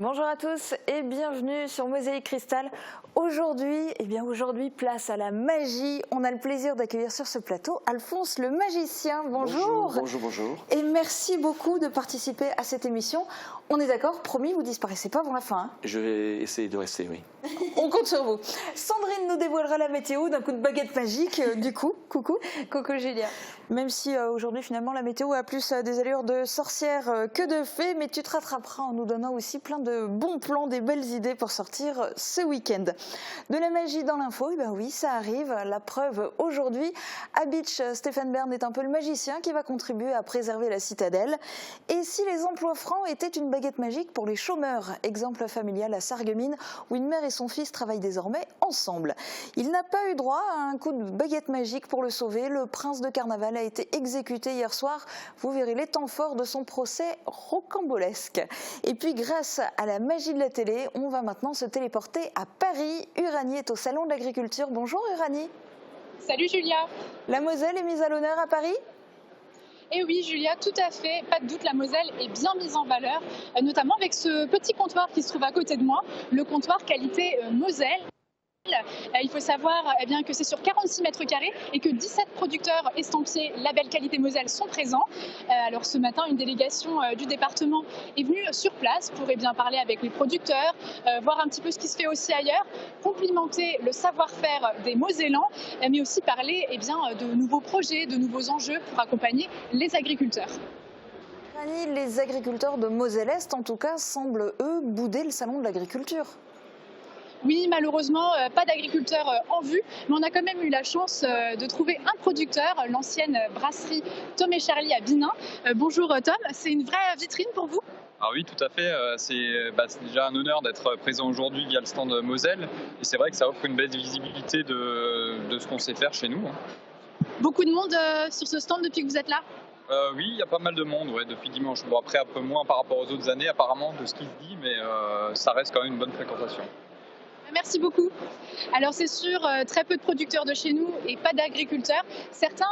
Bonjour à tous et bienvenue sur Mosaïque Cristal. Aujourd'hui, place à la magie. On a le plaisir d'accueillir sur ce plateau Alphonse le magicien. Bonjour. Bonjour. Et merci beaucoup de participer à cette émission. On est d'accord, promis, vous disparaissez pas avant la fin. Je vais essayer de rester, oui. On compte sur vous. Sandrine nous dévoilera la météo d'un coup de baguette magique. Du coup, coucou. Coucou Julia. Même si aujourd'hui finalement la météo a plus des allures de sorcière que de fée, mais tu te rattraperas en nous donnant aussi plein de bons plans, des belles idées pour sortir ce week-end. De la magie dans l'info, oui, ça arrive. La preuve aujourd'hui, à Beach, Stéphane Bern est un peu le magicien qui va contribuer à préserver la citadelle. Et si les emplois francs étaient une baguette magique pour les chômeurs, exemple familial à Sarreguemines, où une mère et son fils travaillent désormais ensemble. Il n'a pas eu droit à un coup de baguette magique pour le sauver. Le prince de Carnaval a été exécuté hier soir. Vous verrez les temps forts de son procès rocambolesque. Et puis grâce à la magie de la télé, on va maintenant se téléporter à Paris. Uranie est au Salon de l'Agriculture. Bonjour Uranie. Salut Julia. La Moselle est mise à l'honneur à Paris ? Eh oui Julia, tout à fait, pas de doute, la Moselle est bien mise en valeur, notamment avec ce petit comptoir qui se trouve à côté de moi, le comptoir qualité Moselle. Il faut savoir que c'est sur 46 mètres carrés et que 17 producteurs estampillés label qualité Moselle sont présents. Alors ce matin, une délégation du département est venue sur place pour parler avec les producteurs, voir un petit peu ce qui se fait aussi ailleurs, complimenter le savoir-faire des Mosellans, mais aussi parler de nouveaux projets, de nouveaux enjeux pour accompagner les agriculteurs. Les agriculteurs de Moselle-Est, en tout cas, semblent, eux, bouder le salon de l'agriculture. Oui, malheureusement, pas d'agriculteurs en vue, mais on a quand même eu la chance de trouver un producteur, l'ancienne brasserie Tom et Charlie à Binin. Bonjour Tom, c'est une vraie vitrine pour vous ? Ah oui, tout à fait. C'est déjà un honneur d'être présent aujourd'hui via le stand Moselle. Et c'est vrai que ça offre une belle visibilité de ce qu'on sait faire chez nous. Beaucoup de monde sur ce stand depuis que vous êtes là ? Oui, il y a pas mal de monde depuis dimanche. Bon, après, un peu moins par rapport aux autres années, apparemment, de ce qui se dit, mais ça reste quand même une bonne fréquentation. Merci beaucoup. Alors c'est sûr, très peu de producteurs de chez nous et pas d'agriculteurs. Certains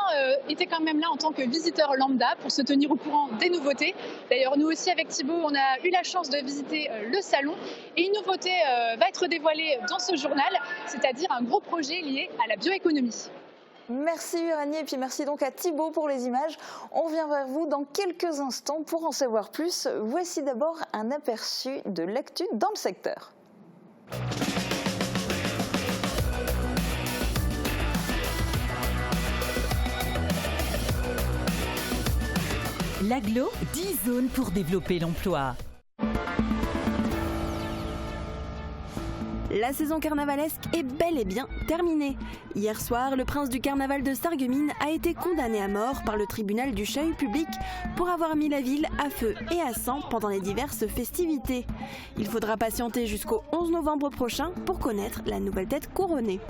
étaient quand même là en tant que visiteurs lambda pour se tenir au courant des nouveautés. D'ailleurs, nous aussi avec Thibaut, on a eu la chance de visiter le salon. Et une nouveauté va être dévoilée dans ce journal, c'est-à-dire un gros projet lié à la bioéconomie. Merci Uranie et puis merci donc à Thibaut pour les images. On vient vers vous dans quelques instants pour en savoir plus. Voici d'abord un aperçu de l'actu dans le secteur. L'Aglo, 10 zones pour développer l'emploi. La saison carnavalesque est bel et bien terminée. Hier soir, le prince du carnaval de Sarreguemines a été condamné à mort par le tribunal du chahut public pour avoir mis la ville à feu et à sang pendant les diverses festivités. Il faudra patienter jusqu'au 11 novembre prochain pour connaître la nouvelle tête couronnée.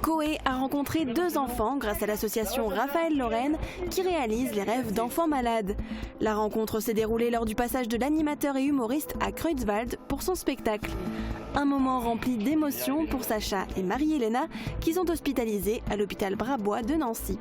Coé a rencontré 2 enfants grâce à l'association Raphaël Lorraine qui réalise les rêves d'enfants malades. La rencontre s'est déroulée lors du passage de l'animateur et humoriste à Creutzwald pour son spectacle. Un moment rempli d'émotions pour Sacha et Marie-Hélène qui sont hospitalisés à l'hôpital Brabois de Nancy.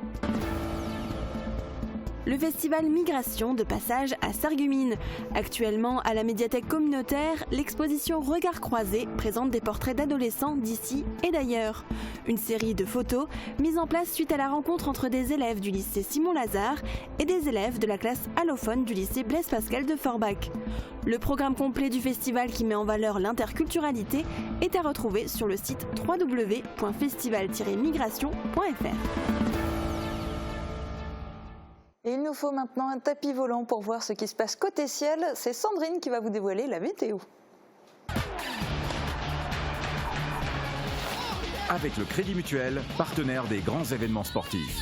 Le festival Migration de passage à Sarreguemines. Actuellement, à la médiathèque communautaire, l'exposition Regards croisés présente des portraits d'adolescents d'ici et d'ailleurs. Une série de photos mise en place suite à la rencontre entre des élèves du lycée Simon-Lazare et des élèves de la classe allophone du lycée Blaise Pascal de Forbach. Le programme complet du festival qui met en valeur l'interculturalité est à retrouver sur le site www.festival-migration.fr. Et il nous faut maintenant un tapis volant pour voir ce qui se passe côté ciel. C'est Sandrine qui va vous dévoiler la météo. Avec le Crédit Mutuel, partenaire des grands événements sportifs.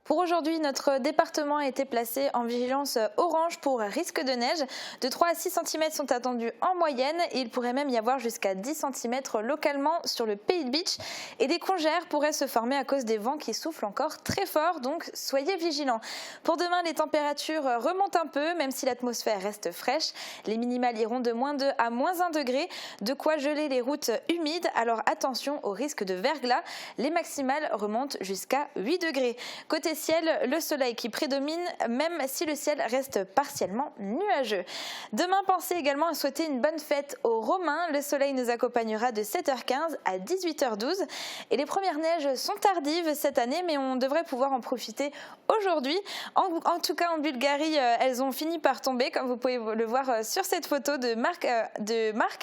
Pour aujourd'hui, notre département a été placé en vigilance orange pour risque de neige. De 3 à 6 cm sont attendus en moyenne et il pourrait même y avoir jusqu'à 10 cm localement sur le Pays de Beach. Et des congères pourraient se former à cause des vents qui soufflent encore très fort, donc soyez vigilants. Pour demain, les températures remontent un peu, même si l'atmosphère reste fraîche. Les minimales iront de -2 à -1 degré, de quoi geler les routes humides, alors attention au risque de verglas. Les maximales remontent jusqu'à 8 degrés. Côté ciel, le soleil qui prédomine, même si le ciel reste partiellement nuageux. Demain, pensez également à souhaiter une bonne fête aux Romains. Le soleil nous accompagnera de 7h15 à 18h12. Et les premières neiges sont tardives cette année, mais on devrait pouvoir en profiter aujourd'hui. En tout cas, en Bulgarie, elles ont fini par tomber, comme vous pouvez le voir sur cette photo de Marc,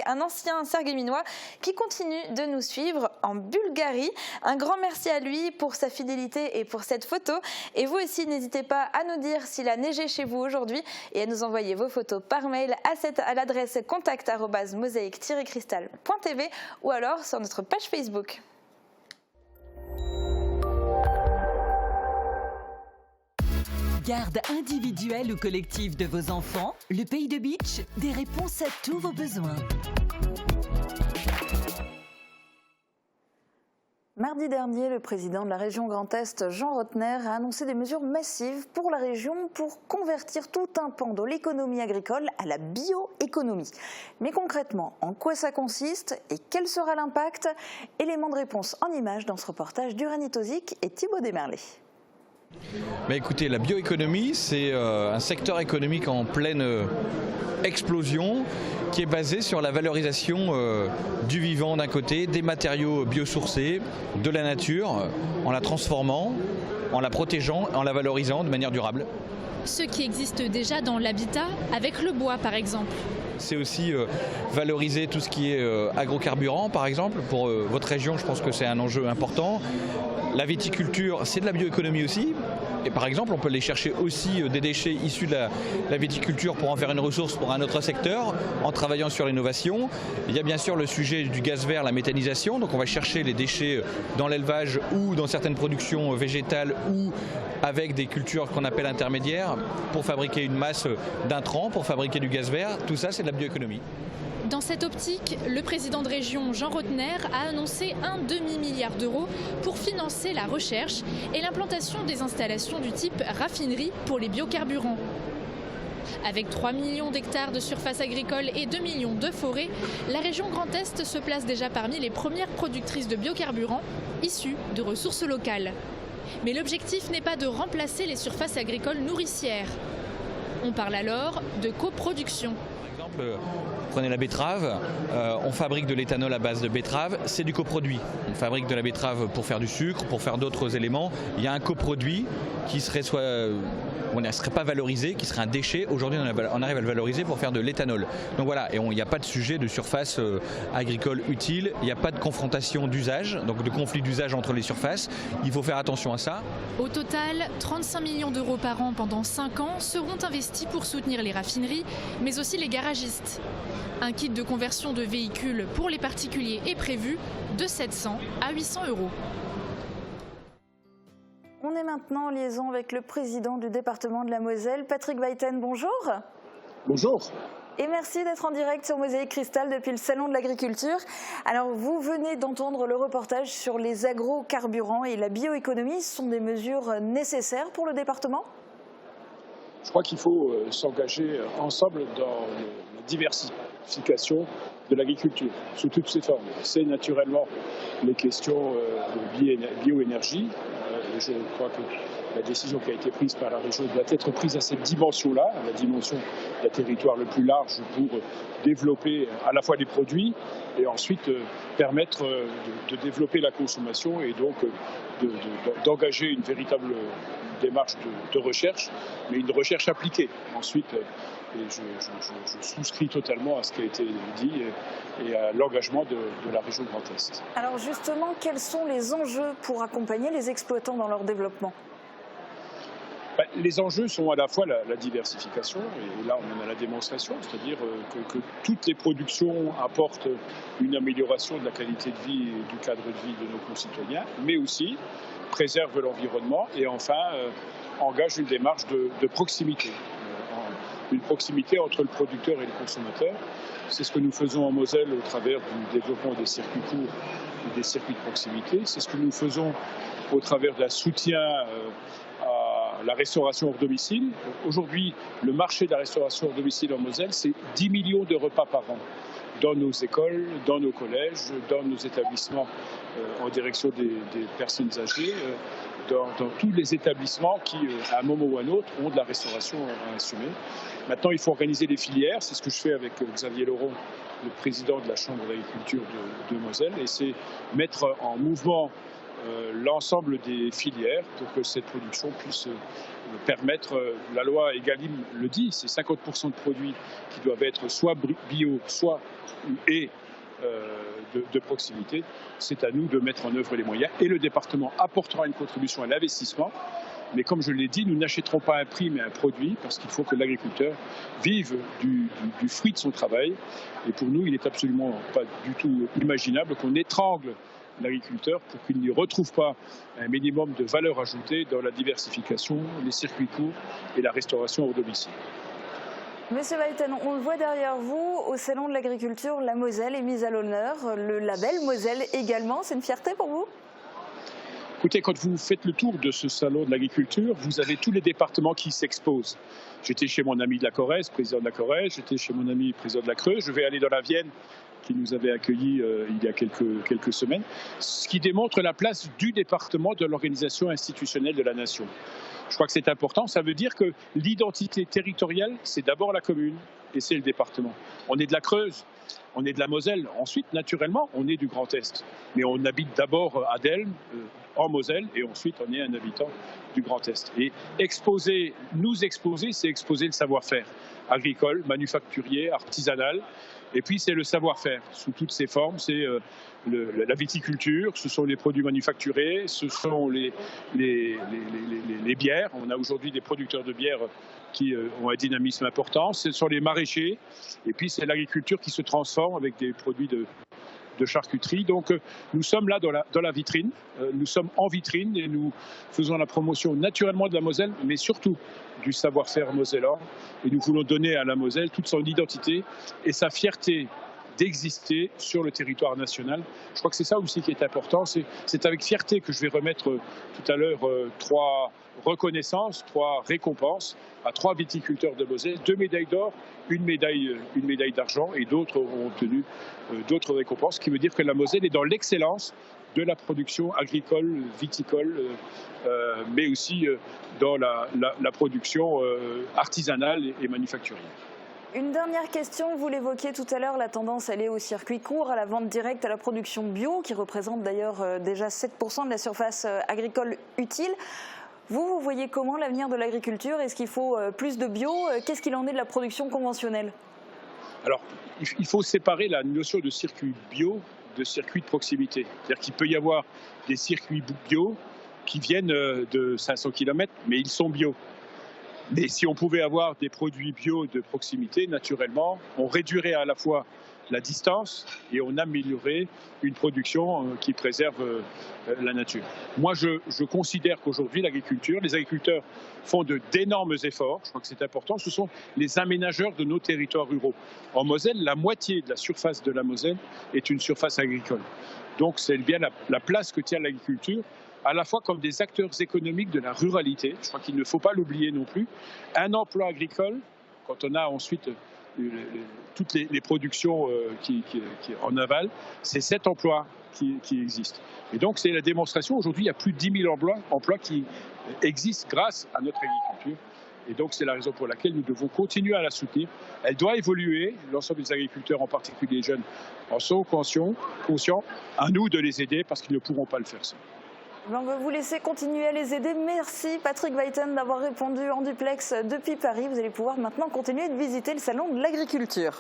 un ancien sargueminois qui continue de nous suivre en Bulgarie. Un grand merci à lui pour sa fidélité et pour cette photo. Et vous aussi, n'hésitez pas à nous dire s'il a neigé chez vous aujourd'hui et à nous envoyer vos photos par mail à l'adresse contact@mosaic-cristal.tv ou alors sur notre page Facebook. Garde individuelle ou collective de vos enfants, le Pays de Beach, des réponses à tous vos besoins. Mardi dernier, le président de la région Grand Est, Jean Rottner, a annoncé des mesures massives pour la région pour convertir tout un pan de l'économie agricole à la bioéconomie. Mais concrètement, en quoi ça consiste et quel sera l'impact? Éléments de réponse en images dans ce reportage d'Uranie Tozic et Thibaut Desmerlet. Écoutez, la bioéconomie, c'est un secteur économique en pleine explosion qui est basé sur la valorisation du vivant d'un côté, des matériaux biosourcés, de la nature, en la transformant, en la protégeant, en la valorisant de manière durable. Ce qui existe déjà dans l'habitat, avec le bois par exemple. C'est aussi valoriser tout ce qui est agrocarburant par exemple. Pour votre région, je pense que c'est un enjeu important. La viticulture, c'est de la bioéconomie aussi. Et par exemple, on peut aller chercher aussi des déchets issus de la viticulture pour en faire une ressource pour un autre secteur, en travaillant sur l'innovation. Il y a bien sûr le sujet du gaz vert, la méthanisation. Donc on va chercher les déchets dans l'élevage ou dans certaines productions végétales ou avec des cultures qu'on appelle intermédiaires pour fabriquer une masse d'intrants, pour fabriquer du gaz vert. Tout ça, c'est de la bioéconomie. Dans cette optique, le président de région Jean Rottner a annoncé un demi-milliard d'euros pour financer la recherche et l'implantation des installations du type raffinerie pour les biocarburants. Avec 3 millions d'hectares de surface agricole et 2 millions de forêts, la région Grand Est se place déjà parmi les premières productrices de biocarburants issus de ressources locales. Mais l'objectif n'est pas de remplacer les surfaces agricoles nourricières. On parle alors de coproduction. Par exemple, prenez la betterave, on fabrique de l'éthanol à base de betterave, c'est du coproduit. On fabrique de la betterave pour faire du sucre, pour faire d'autres éléments. Il y a un coproduit qui serait ne serait pas valorisé, qui serait un déchet. Aujourd'hui, on arrive à le valoriser pour faire de l'éthanol. Donc voilà, et il n'y a pas de sujet de surface agricole utile, il n'y a pas de confrontation d'usage, donc de conflit d'usage entre les surfaces. Il faut faire attention à ça. Au total, 35 millions d'euros par an pendant 5 ans seront investis pour soutenir les raffineries, mais aussi les garagistes. Un kit de conversion de véhicules pour les particuliers est prévu de 700 à 800 euros. On est maintenant en liaison avec le président du département de la Moselle, Patrick Weiten. Bonjour. Bonjour. Et merci d'être en direct sur Mosaïque Cristal depuis le Salon de l'Agriculture. Alors, vous venez d'entendre le reportage sur les agrocarburants et la bioéconomie. Ce sont des mesures nécessaires pour le département ? Je crois qu'il faut s'engager ensemble dans la diversification de l'agriculture, sous toutes ses formes. C'est naturellement les questions de bioénergie. Je crois que la décision qui a été prise par la région doit être prise à cette dimension-là, la dimension d'un territoire le plus large pour développer à la fois les produits et ensuite permettre de développer la consommation et donc d'engager une véritable démarche de recherche, mais une recherche appliquée. Ensuite, et je souscris totalement à ce qui a été dit et à l'engagement de la région Grand Est. Alors justement, quels sont les enjeux pour accompagner les exploitants dans leur développement ? Les enjeux sont à la fois la diversification, et là on en a la démonstration, c'est-à-dire que toutes les productions apportent une amélioration de la qualité de vie et du cadre de vie de nos concitoyens, mais aussi préservent l'environnement et enfin engagent une démarche de proximité. Une proximité entre le producteur et le consommateur. C'est ce que nous faisons en Moselle au travers du développement des circuits courts et des circuits de proximité. C'est ce que nous faisons au travers d'un soutien à la restauration hors domicile. Aujourd'hui, le marché de la restauration hors domicile en Moselle, c'est 10 millions de repas par an dans nos écoles, dans nos collèges, dans nos établissements en direction des personnes âgées. dans tous les établissements qui, à un moment ou à un autre, ont de la restauration à assumer. Maintenant, il faut organiser les filières. C'est ce que je fais avec Xavier Laurent, le président de la Chambre d'agriculture de Moselle. Et c'est mettre en mouvement l'ensemble des filières pour que cette production puisse permettre, la loi Egalim le dit, c'est 50% de produits qui doivent être soit bio, soit de proximité. C'est à nous de mettre en œuvre les moyens et le département apportera une contribution à l'investissement. Mais comme je l'ai dit, nous n'achèterons pas un prix mais un produit parce qu'il faut que l'agriculteur vive du fruit de son travail. Et pour nous, il n'est absolument pas du tout imaginable qu'on étrangle l'agriculteur pour qu'il n'y retrouve pas un minimum de valeur ajoutée dans la diversification, les circuits courts et la restauration au domicile. Monsieur Weyten, on le voit derrière vous, au Salon de l'Agriculture, la Moselle est mise à l'honneur, le label Moselle également, c'est une fierté pour vous ? Écoutez, quand vous faites le tour de ce salon de l'agriculture, vous avez tous les départements qui s'exposent. J'étais chez mon ami de la Corrèze, président de la Corrèze, j'étais chez mon ami président de la Creuse, je vais aller dans la Vienne, qui nous avait accueillis il y a quelques semaines, ce qui démontre la place du département de l'organisation institutionnelle de la nation. Je crois que c'est important, ça veut dire que l'identité territoriale, c'est d'abord la commune et c'est le département. On est de la Creuse, on est de la Moselle, ensuite, naturellement, on est du Grand Est. Mais on habite d'abord à Delme, en Moselle, et ensuite, on est un habitant du Grand Est. Et nous exposer, c'est exposer le savoir-faire agricole, manufacturier, artisanal. Et puis, c'est le savoir-faire sous toutes ses formes. C'est la viticulture, ce sont les produits manufacturés, ce sont les bières. On a aujourd'hui des producteurs de bières qui ont un dynamisme important. Ce sont les maraîchers. Et puis, c'est l'agriculture qui se transforme avec des produits de charcuterie. Donc, nous sommes là dans la vitrine. Nous sommes en vitrine et nous faisons la promotion naturellement de la Moselle, mais surtout du savoir-faire mosellan. Et nous voulons donner à la Moselle toute son identité et sa fierté d'exister sur le territoire national. Je crois que c'est ça aussi qui est important. C'est avec fierté que je vais remettre tout à l'heure 3 reconnaissances, 3 récompenses à 3 viticulteurs de Moselle, 2 médailles d'or, une médaille d'argent et d'autres ont obtenu d'autres récompenses, ce qui veut dire que la Moselle est dans l'excellence de la production agricole, viticole, mais aussi dans la production artisanale et manufacturière. Une dernière question, vous l'évoquiez tout à l'heure, la tendance elle est au circuit court, à la vente directe, à la production bio, qui représente d'ailleurs déjà 7% de la surface agricole utile. Vous voyez comment l'avenir de l'agriculture? Est-ce qu'il faut plus de bio? Qu'est-ce qu'il en est de la production conventionnelle? Alors, il faut séparer la notion de circuit bio de circuit de proximité. C'est-à-dire qu'il peut y avoir des circuits bio qui viennent de 500 km, mais ils sont bio. Mais si on pouvait avoir des produits bio de proximité, naturellement, on réduirait à la fois la distance et on améliorerait une production qui préserve la nature. Moi, je considère qu'aujourd'hui, les agriculteurs font d'énormes efforts. Je crois que c'est important. Ce sont les aménageurs de nos territoires ruraux. En Moselle, la moitié de la surface de la Moselle est une surface agricole. Donc, c'est bien la place que tient l'agriculture, à la fois comme des acteurs économiques de la ruralité. Je crois qu'il ne faut pas l'oublier non plus. Un emploi agricole, quand on a ensuite toutes les productions qui en aval, c'est 7 emplois qui existent. Et donc, c'est la démonstration. Aujourd'hui, il y a plus de 10 000 emplois qui existent grâce à notre agriculture. Et donc, c'est la raison pour laquelle nous devons continuer à la soutenir. Elle doit évoluer. L'ensemble des agriculteurs, en particulier les jeunes, en sont conscients. À nous de les aider parce qu'ils ne pourront pas le faire seuls. On va vous laisser continuer à les aider. Merci Patrick Weyten d'avoir répondu en duplex depuis Paris. Vous allez pouvoir maintenant continuer de visiter le salon de l'agriculture.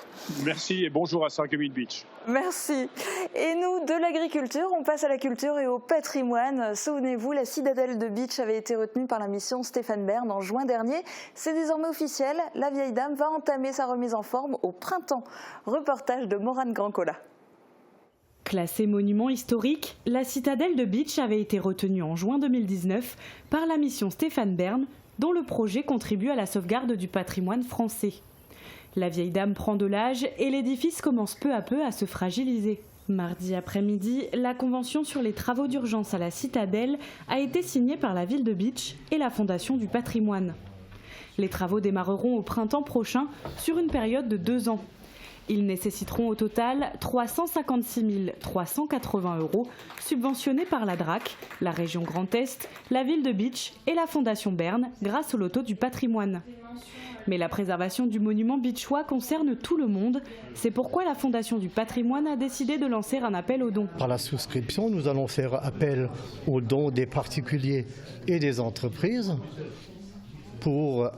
Merci et bonjour à Sarreguemines Beach. Merci. Et nous, de l'agriculture, on passe à la culture et au patrimoine. Souvenez-vous, la citadelle de Bitche avait été retenue par la mission Stéphane Bern en juin dernier. C'est désormais officiel. La vieille dame va entamer sa remise en forme au printemps. Reportage de Morane Grancola. Classée monument historique, la citadelle de Bitche avait été retenue en juin 2019 par la mission Stéphane Bern, dont le projet contribue à la sauvegarde du patrimoine français. La vieille dame prend de l'âge et l'édifice commence peu à peu à se fragiliser. Mardi après-midi, la convention sur les travaux d'urgence à la citadelle a été signée par la ville de Bitche et la Fondation du patrimoine. Les travaux démarreront au printemps prochain sur une période de 2 ans. Ils nécessiteront au total 356 380 € subventionnés par la DRAC, la région Grand Est, la ville de Bitche et la Fondation Bern grâce au loto du patrimoine. Mais la préservation du monument bitchois concerne tout le monde. C'est pourquoi la Fondation du patrimoine a décidé de lancer un appel aux dons. Par la souscription, nous allons faire appel aux dons des particuliers et des entreprises pour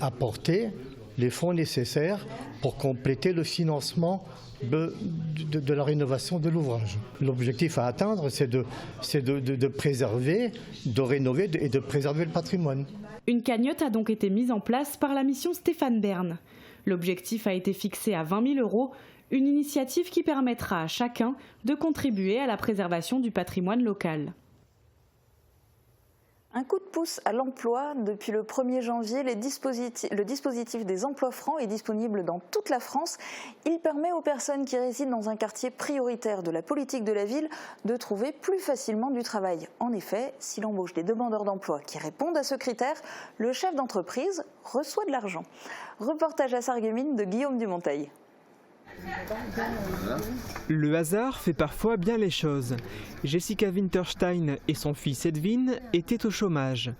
apporter les fonds nécessaires pour compléter le financement de la rénovation de l'ouvrage. L'objectif à atteindre, c'est de préserver, de rénover et de préserver le patrimoine. Une cagnotte a donc été mise en place par la mission Stéphane Bern. L'objectif a été fixé à 20 000 €, une initiative qui permettra à chacun de contribuer à la préservation du patrimoine local. Un coup de pouce à l'emploi. Depuis le 1er janvier, le dispositif des emplois francs est disponible dans toute la France. Il permet aux personnes qui résident dans un quartier prioritaire de la politique de la ville de trouver plus facilement du travail. En effet, s'il embauche des demandeurs d'emploi qui répondent à ce critère, le chef d'entreprise reçoit de l'argent. Reportage à Sarreguemines de Guillaume Dumonteil. Le hasard fait parfois bien les choses. Jessica Winterstein et son fils Edwin étaient au chômage.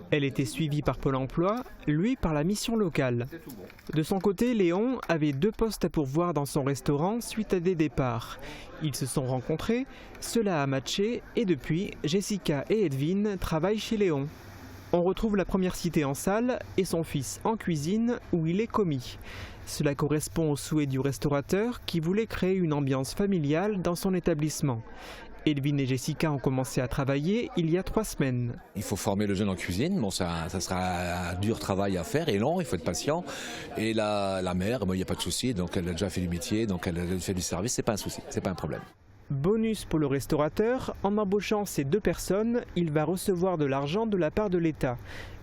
Elle était suivie par Pôle emploi, lui par la mission locale. De son côté, Léon avait 2 postes à pourvoir dans son restaurant suite à des départs. Ils se sont rencontrés, cela a matché et depuis, Jessica et Edwin travaillent chez Léon. On retrouve la première cité en salle et son fils en cuisine où il est commis. Cela correspond au souhait du restaurateur qui voulait créer une ambiance familiale dans son établissement. Edwin et Jessica ont commencé à travailler il y a 3 semaines. Il faut former le jeune en cuisine, bon, ça sera un dur travail à faire et long, il faut être patient. Et la mère, il n'y a pas de souci, donc elle a déjà fait du métier, donc elle a fait du service, c'est pas un souci, c'est pas un problème. Bonus pour le restaurateur, en embauchant ces 2 personnes, il va recevoir de l'argent de la part de l'État.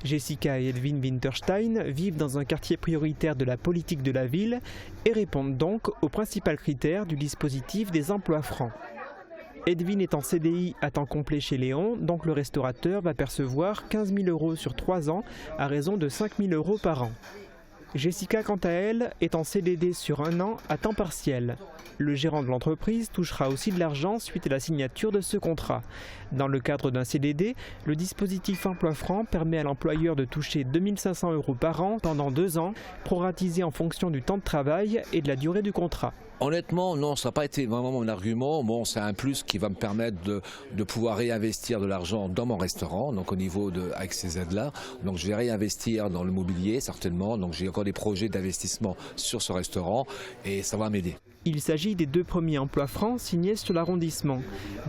Jessica et Edwin Winterstein vivent dans un quartier prioritaire de la politique de la ville et répondent donc au principal critère du dispositif des emplois francs. Edwin est en CDI à temps complet chez Léon, donc le restaurateur va percevoir 15 000 € sur 3 ans à raison de 5 000 € par an. Jessica, quant à elle, est en CDD sur 1 an à temps partiel. Le gérant de l'entreprise touchera aussi de l'argent suite à la signature de ce contrat. Dans le cadre d'un CDD, le dispositif emploi franc permet à l'employeur de toucher 2 500 € par an pendant 2 ans, proratisé en fonction du temps de travail et de la durée du contrat. Honnêtement, non, ça n'a pas été vraiment mon argument. Bon, c'est un plus qui va me permettre de pouvoir réinvestir de l'argent dans mon restaurant, donc au niveau avec ces aides-là. Donc je vais réinvestir dans le mobilier, certainement. Donc j'ai encore des projets d'investissement sur ce restaurant et ça va m'aider. Il s'agit des 2 premiers emplois francs signés sur l'arrondissement.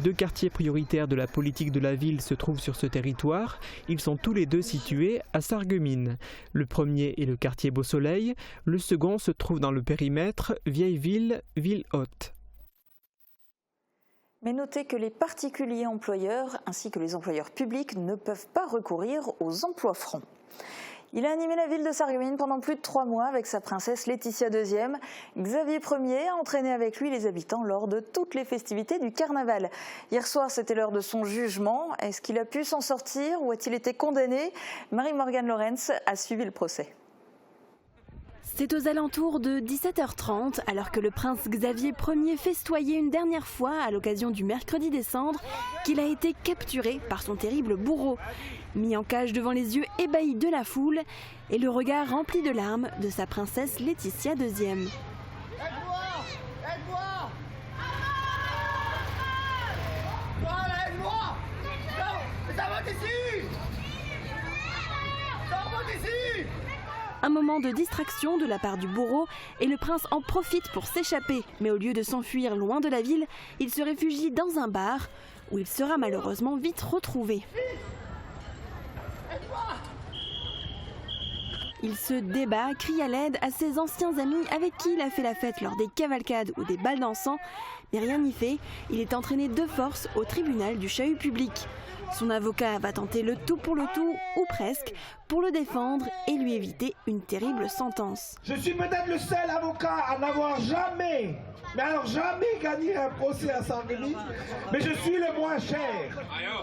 2 quartiers prioritaires de la politique de la ville se trouvent sur ce territoire. Ils sont tous les 2 situés à Sarreguemines. Le premier est le quartier Beau Soleil. Le second se trouve dans le périmètre Vieille Ville, Ville Haute. Mais notez que les particuliers employeurs ainsi que les employeurs publics ne peuvent pas recourir aux emplois francs. Il a animé la ville de Sarreguemines pendant plus de 3 mois avec sa princesse Laetitia II. Xavier Ier a entraîné avec lui les habitants lors de toutes les festivités du carnaval. Hier soir, c'était l'heure de son jugement. Est-ce qu'il a pu s'en sortir ou a-t-il été condamné? Marie-Morgane Lorenz a suivi le procès. C'est aux alentours de 17h30, alors que le prince Xavier Ier festoyait une dernière fois à l'occasion du mercredi des Cendres, qu'il a été capturé par son terrible bourreau. Mis en cage devant les yeux ébahis de la foule et le regard rempli de larmes de sa princesse Laetitia II. Aide-moi! Aide-moi! Aide-moi! Non! Ça va d'ici! Ça va d'ici! Un moment de distraction de la part du bourreau et le prince en profite pour s'échapper. Mais au lieu de s'enfuir loin de la ville, il se réfugie dans un bar où il sera malheureusement vite retrouvé. Il se débat, crie à l'aide à ses anciens amis avec qui il a fait la fête lors des cavalcades ou des bals dansants. Mais rien n'y fait, il est entraîné de force au tribunal du chahut public. Son avocat va tenter le tout pour le tout, ou presque, pour le défendre et lui éviter une terrible sentence. Je suis peut-être le seul avocat à n'avoir jamais, mais alors jamais gagné un procès à Sarreguemines, mais je suis le moins cher.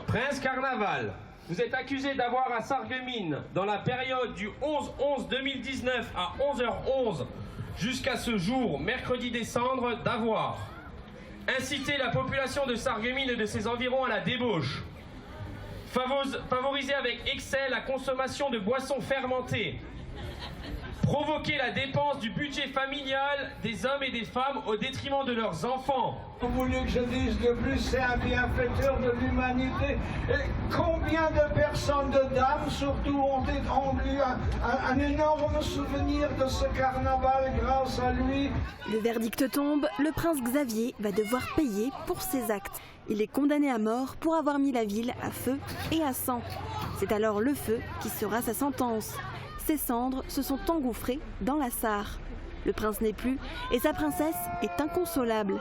Prince Carnaval, vous êtes accusé d'avoir à Sarreguemines, dans la période du 11-11-2019 à 11h11, jusqu'à ce jour, mercredi des Cendres, d'avoir incité la population de Sarreguemines et de ses environs à la débauche, favoriser avec excès la consommation de boissons fermentées, provoquer la dépense du budget familial des hommes et des femmes au détriment de leurs enfants. Vous voulez que je dise de plus, c'est un bienfaiteur de l'humanité. Et combien de personnes, de dames surtout, ont eu un énorme souvenir de ce carnaval grâce à lui. Le verdict tombe, le prince Xavier va devoir payer pour ses actes. Il est condamné à mort pour avoir mis la ville à feu et à sang. C'est alors le feu qui sera sa sentence. Ses cendres se sont engouffrées dans la Sarre. Le prince n'est plus et sa princesse est inconsolable.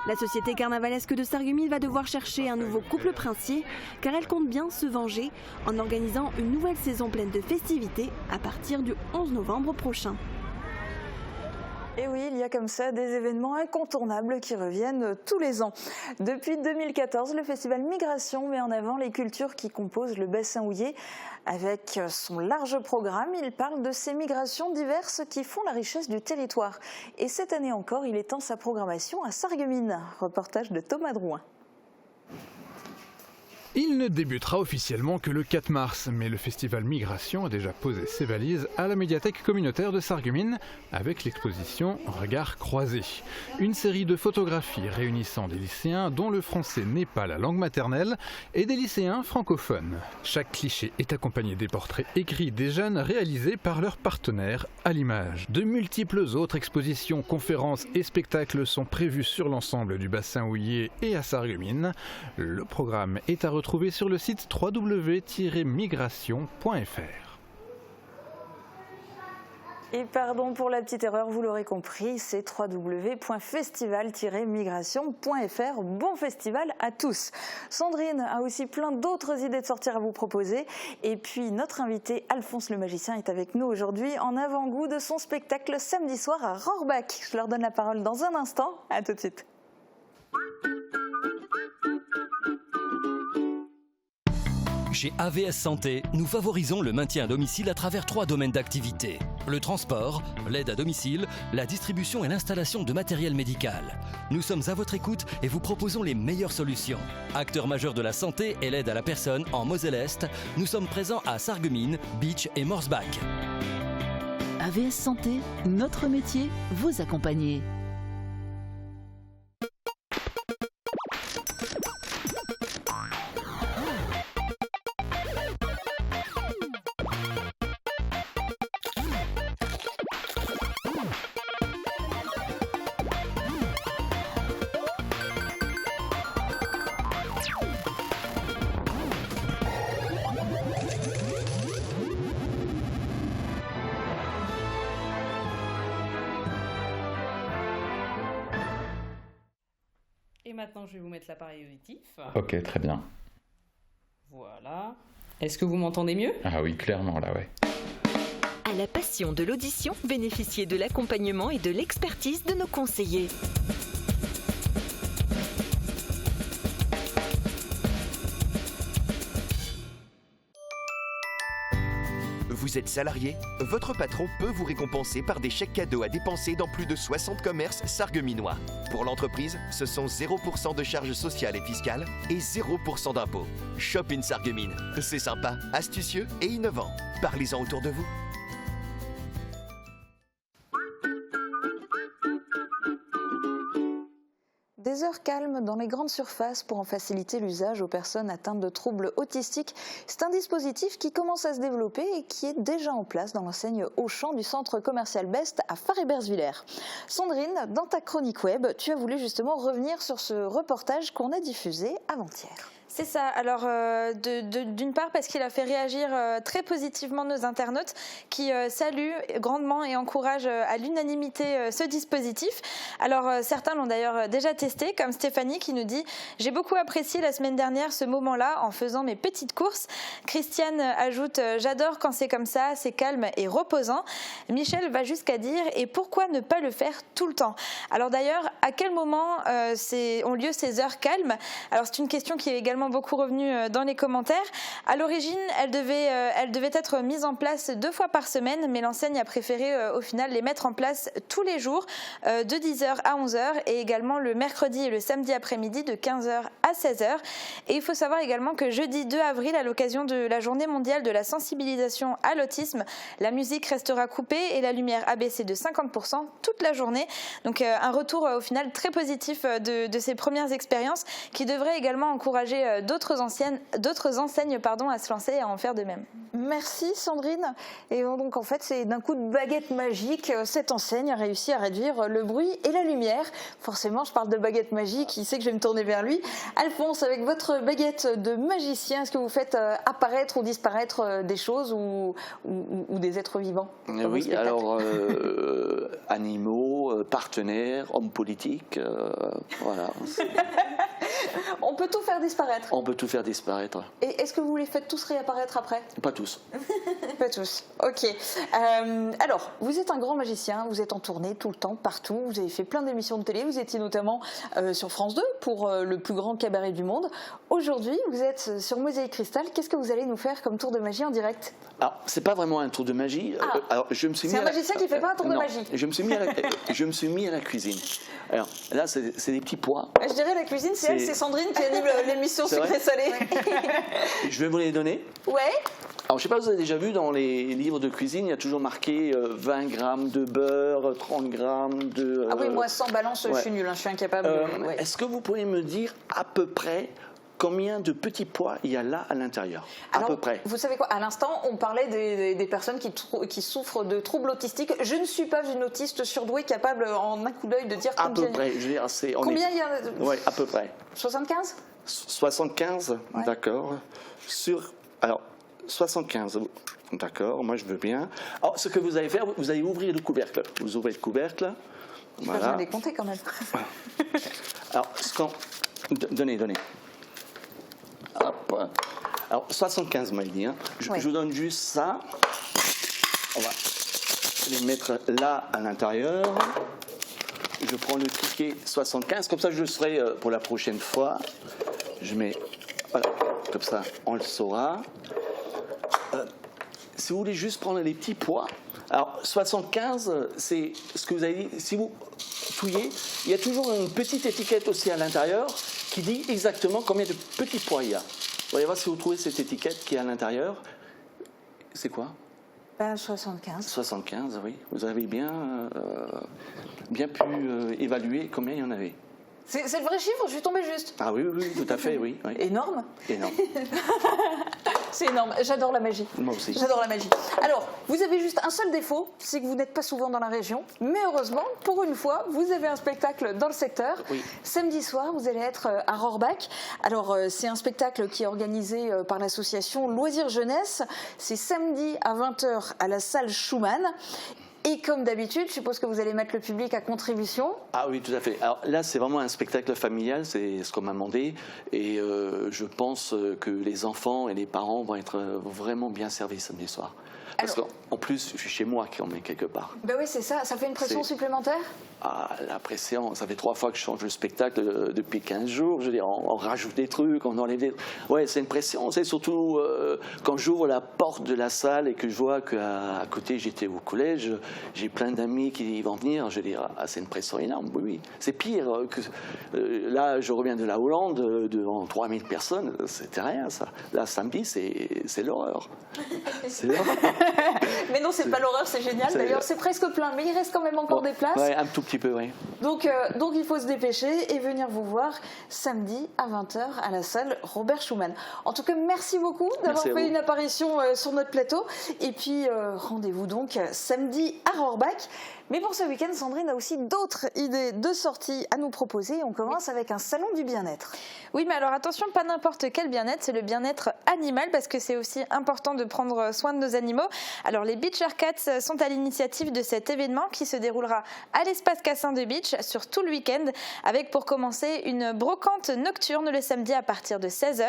La société carnavalesque de Sarreguemines va devoir chercher un nouveau couple princier car elle compte bien se venger en organisant une nouvelle saison pleine de festivités à partir du 11 novembre prochain. Et oui, il y a comme ça des événements incontournables qui reviennent tous les ans. Depuis 2014, le festival Migration met en avant les cultures qui composent le bassin houiller. Avec son large programme, il parle de ces migrations diverses qui font la richesse du territoire. Et cette année encore, il étend sa programmation à Sarreguemines. Reportage de Thomas Drouin. Il ne débutera officiellement que le 4 mars, mais le festival Migration a déjà posé ses valises à la médiathèque communautaire de Sarreguemines avec l'exposition Regards croisés. Une série de photographies réunissant des lycéens dont le français n'est pas la langue maternelle et des lycéens francophones. Chaque cliché est accompagné des portraits écrits des jeunes réalisés par leurs partenaires à l'image. De multiples autres expositions, conférences et spectacles sont prévus sur l'ensemble du bassin houiller et à Sarreguemines. Le programme est à retrouver sur le site www-migration.fr. Et pardon pour la petite erreur, vous l'aurez compris, c'est www.festival-migration.fr. Bon festival à tous. Sandrine a aussi plein d'autres idées de sortir à vous proposer. Et puis notre invité Alphonse le magicien est avec nous aujourd'hui en avant-goût de son spectacle samedi soir à Rohrbach. Je leur donne la parole dans un instant. À tout de suite. Chez AVS Santé, nous favorisons le maintien à domicile à travers 3 domaines d'activité. Le transport, l'aide à domicile, la distribution et l'installation de matériel médical. Nous sommes à votre écoute et vous proposons les meilleures solutions. Acteurs majeurs de la santé et l'aide à la personne en Moselle-Est, nous sommes présents à Sarreguemines, Bitche et Morsbach. AVS Santé, notre métier, vous accompagner. Et maintenant, je vais vous mettre l'appareil auditif. Ok, très bien. Voilà. Est-ce que vous m'entendez mieux? Ah oui, clairement, là, ouais. À la passion de l'audition, bénéficiez de l'accompagnement et de l'expertise de nos conseillers. Vous êtes salarié? Votre patron peut vous récompenser par des chèques cadeaux à dépenser dans plus de 60 commerces sarregueminois. Pour l'entreprise, ce sont 0% de charges sociales et fiscales et 0% d'impôts. Shop in Sarreguemines. C'est sympa, astucieux et innovant. Parlez-en autour de vous. Des heures calmes dans les grandes surfaces pour en faciliter l'usage aux personnes atteintes de troubles autistiques. C'est un dispositif qui commence à se développer et qui est déjà en place dans l'enseigne Auchan du centre commercial Best à Fars-et-Bersvillers. Sandrine, dans ta chronique web, tu as voulu justement revenir sur ce reportage qu'on a diffusé avant-hier. C'est ça. Alors, d'une part, parce qu'il a fait réagir très positivement nos internautes qui saluent grandement et encouragent à l'unanimité ce dispositif. Alors, certains l'ont d'ailleurs déjà testé, comme Stéphanie qui nous dit « J'ai beaucoup apprécié la semaine dernière ce moment-là en faisant mes petites courses ». Christiane ajoute « J'adore quand c'est comme ça, c'est calme et reposant ». Michel va jusqu'à dire « Et pourquoi ne pas le faire tout le temps ?» Alors d'ailleurs, à quel moment ont lieu ces heures calmes? Alors, c'est une question qui est également également beaucoup revenu dans les commentaires. À l'origine, elle devait être mise en place 2 fois par semaine, mais l'enseigne a préféré au final les mettre en place tous les jours de 10h à 11h et également le mercredi et le samedi après-midi de 15h à 16h. Et il faut savoir également que jeudi 2 avril, à l'occasion de la journée mondiale de la sensibilisation à l'autisme, la musique restera coupée et la lumière abaissée de 50% toute la journée. Donc un retour au final très positif de ces premières expériences qui devrait également encourager d'autres enseignes à se lancer et à en faire de même. Merci Sandrine. Et donc en fait c'est d'un coup de baguette magique, cette enseigne a réussi à réduire le bruit et la lumière. Forcément je parle de baguette magique, il sait que je vais me tourner vers lui. Alphonse, avec votre baguette de magicien, est-ce que vous faites apparaître ou disparaître des choses ou des êtres vivants? Oui, alors animaux, partenaires, hommes politiques, voilà. On peut tout faire disparaître. On peut tout faire disparaître. Et est-ce que vous les faites tous réapparaître après? Pas tous. Pas tous, ok. Alors, vous êtes un grand magicien, vous êtes en tournée tout le temps, partout, vous avez fait plein d'émissions de télé, vous étiez notamment sur France 2 pour le plus grand cabaret du monde. Aujourd'hui, vous êtes sur Mosaïque Cristal, qu'est-ce que vous allez nous faire comme tour de magie en direct? Alors, c'est pas vraiment un tour de magie. Alors, c'est un magicien qui fait pas un tour de magie. Je me suis mis à la cuisine. Alors, là, c'est des petits pois. Je dirais la cuisine, c'est Sandrine qui anime l'émission Sucré-Salé. Je vais vous les donner. Ouais. Alors, je ne sais pas si vous avez déjà vu dans les livres de cuisine, il y a toujours marqué 20 grammes de beurre, 30 grammes de... Ah oui, moi, sans balance, je suis nulle, je suis incapable. Est-ce que vous pourriez me dire à peu près combien de petits pois il y a là à l'intérieur? À peu près. Vous savez quoi? À l'instant, on parlait des personnes qui souffrent de troubles autistiques. Je ne suis pas une autiste surdouée capable en un coup d'œil de dire combien. À peu près. Je veux dire, combien il y a? Oui, à peu près. 75? 75, ouais. D'accord. Alors, 75, d'accord, moi je veux bien. Alors, ce que vous allez faire, vous allez ouvrir le couvercle. Vous ouvrez le couvercle. Je peux bien les compter quand même. Alors, donnez. Hop. Alors, 75 mailles. Hein. Je vous donne juste ça. On va les mettre là à l'intérieur. Je prends le ticket 75. Comme ça, je le serai pour la prochaine fois. Je mets... Voilà. Comme ça, on le saura. Si vous voulez juste prendre les petits pois, alors 75, c'est ce que vous avez dit. Si vous fouillez, il y a toujours une petite étiquette aussi à l'intérieur qui dit exactement combien de petits pois il y a. Vous allez voir si vous trouvez cette étiquette qui est à l'intérieur. C'est quoi? 75. 75, oui. Vous avez bien pu évaluer combien il y en avait. C'est le vrai chiffre, je suis tombée juste. Ah oui, tout à fait, oui. Énorme. Énorme. C'est énorme, j'adore la magie. Moi aussi. J'adore la magie. Alors, vous avez juste un seul défaut, c'est que vous n'êtes pas souvent dans la région. Mais heureusement, pour une fois, vous avez un spectacle dans le secteur. Oui. Samedi soir, vous allez être à Rohrbach. Alors, c'est un spectacle qui est organisé par l'association Loisirs Jeunesse. C'est samedi à 20h à la salle Schumann. Et comme d'habitude, je suppose que vous allez mettre le public à contribution. Ah oui, tout à fait. Alors là, c'est vraiment un spectacle familial, c'est ce qu'on m'a demandé. Et je pense que les enfants et les parents vont être vraiment bien servis samedi soir. Parce qu'en plus, je suis chez moi quand même, quelque part. Ben oui, c'est ça. Ça fait une pression supplémentaire? Ah, la pression, ça fait 3 fois que je change le spectacle depuis 15 jours. Je veux dire, on rajoute des trucs, on enlève des trucs. Ouais, c'est une pression. C'est surtout quand j'ouvre la porte de la salle et que je vois qu'à côté, j'étais au collège, j'ai plein d'amis qui vont venir. Je veux dire, c'est une pression énorme. Oui. C'est pire que... là, je reviens de la Hollande, devant 3000 personnes. C'était rien, ça. Là, samedi, c'est l'horreur. C'est l'horreur. Mais non, c'est pas l'horreur, c'est génial. D'ailleurs, c'est presque plein, mais il reste quand même encore des places. Ouais, un tout petit peu, oui. Donc il faut se dépêcher et venir vous voir samedi à 20h à la salle Robert Schumann. En tout cas, merci beaucoup d'avoir fait une apparition sur notre plateau. Et puis, rendez-vous donc samedi à Rohrbach. Mais pour ce week-end, Sandrine a aussi d'autres idées de sortie à nous proposer. On commence avec un salon du bien-être. Oui, mais alors attention, pas n'importe quel bien-être, c'est le bien-être animal parce que c'est aussi important de prendre soin de nos animaux. Alors les Beach Cats sont à l'initiative de cet événement qui se déroulera à l'espace Cassin de Beach sur tout le week-end avec pour commencer une brocante nocturne le samedi à partir de 16h.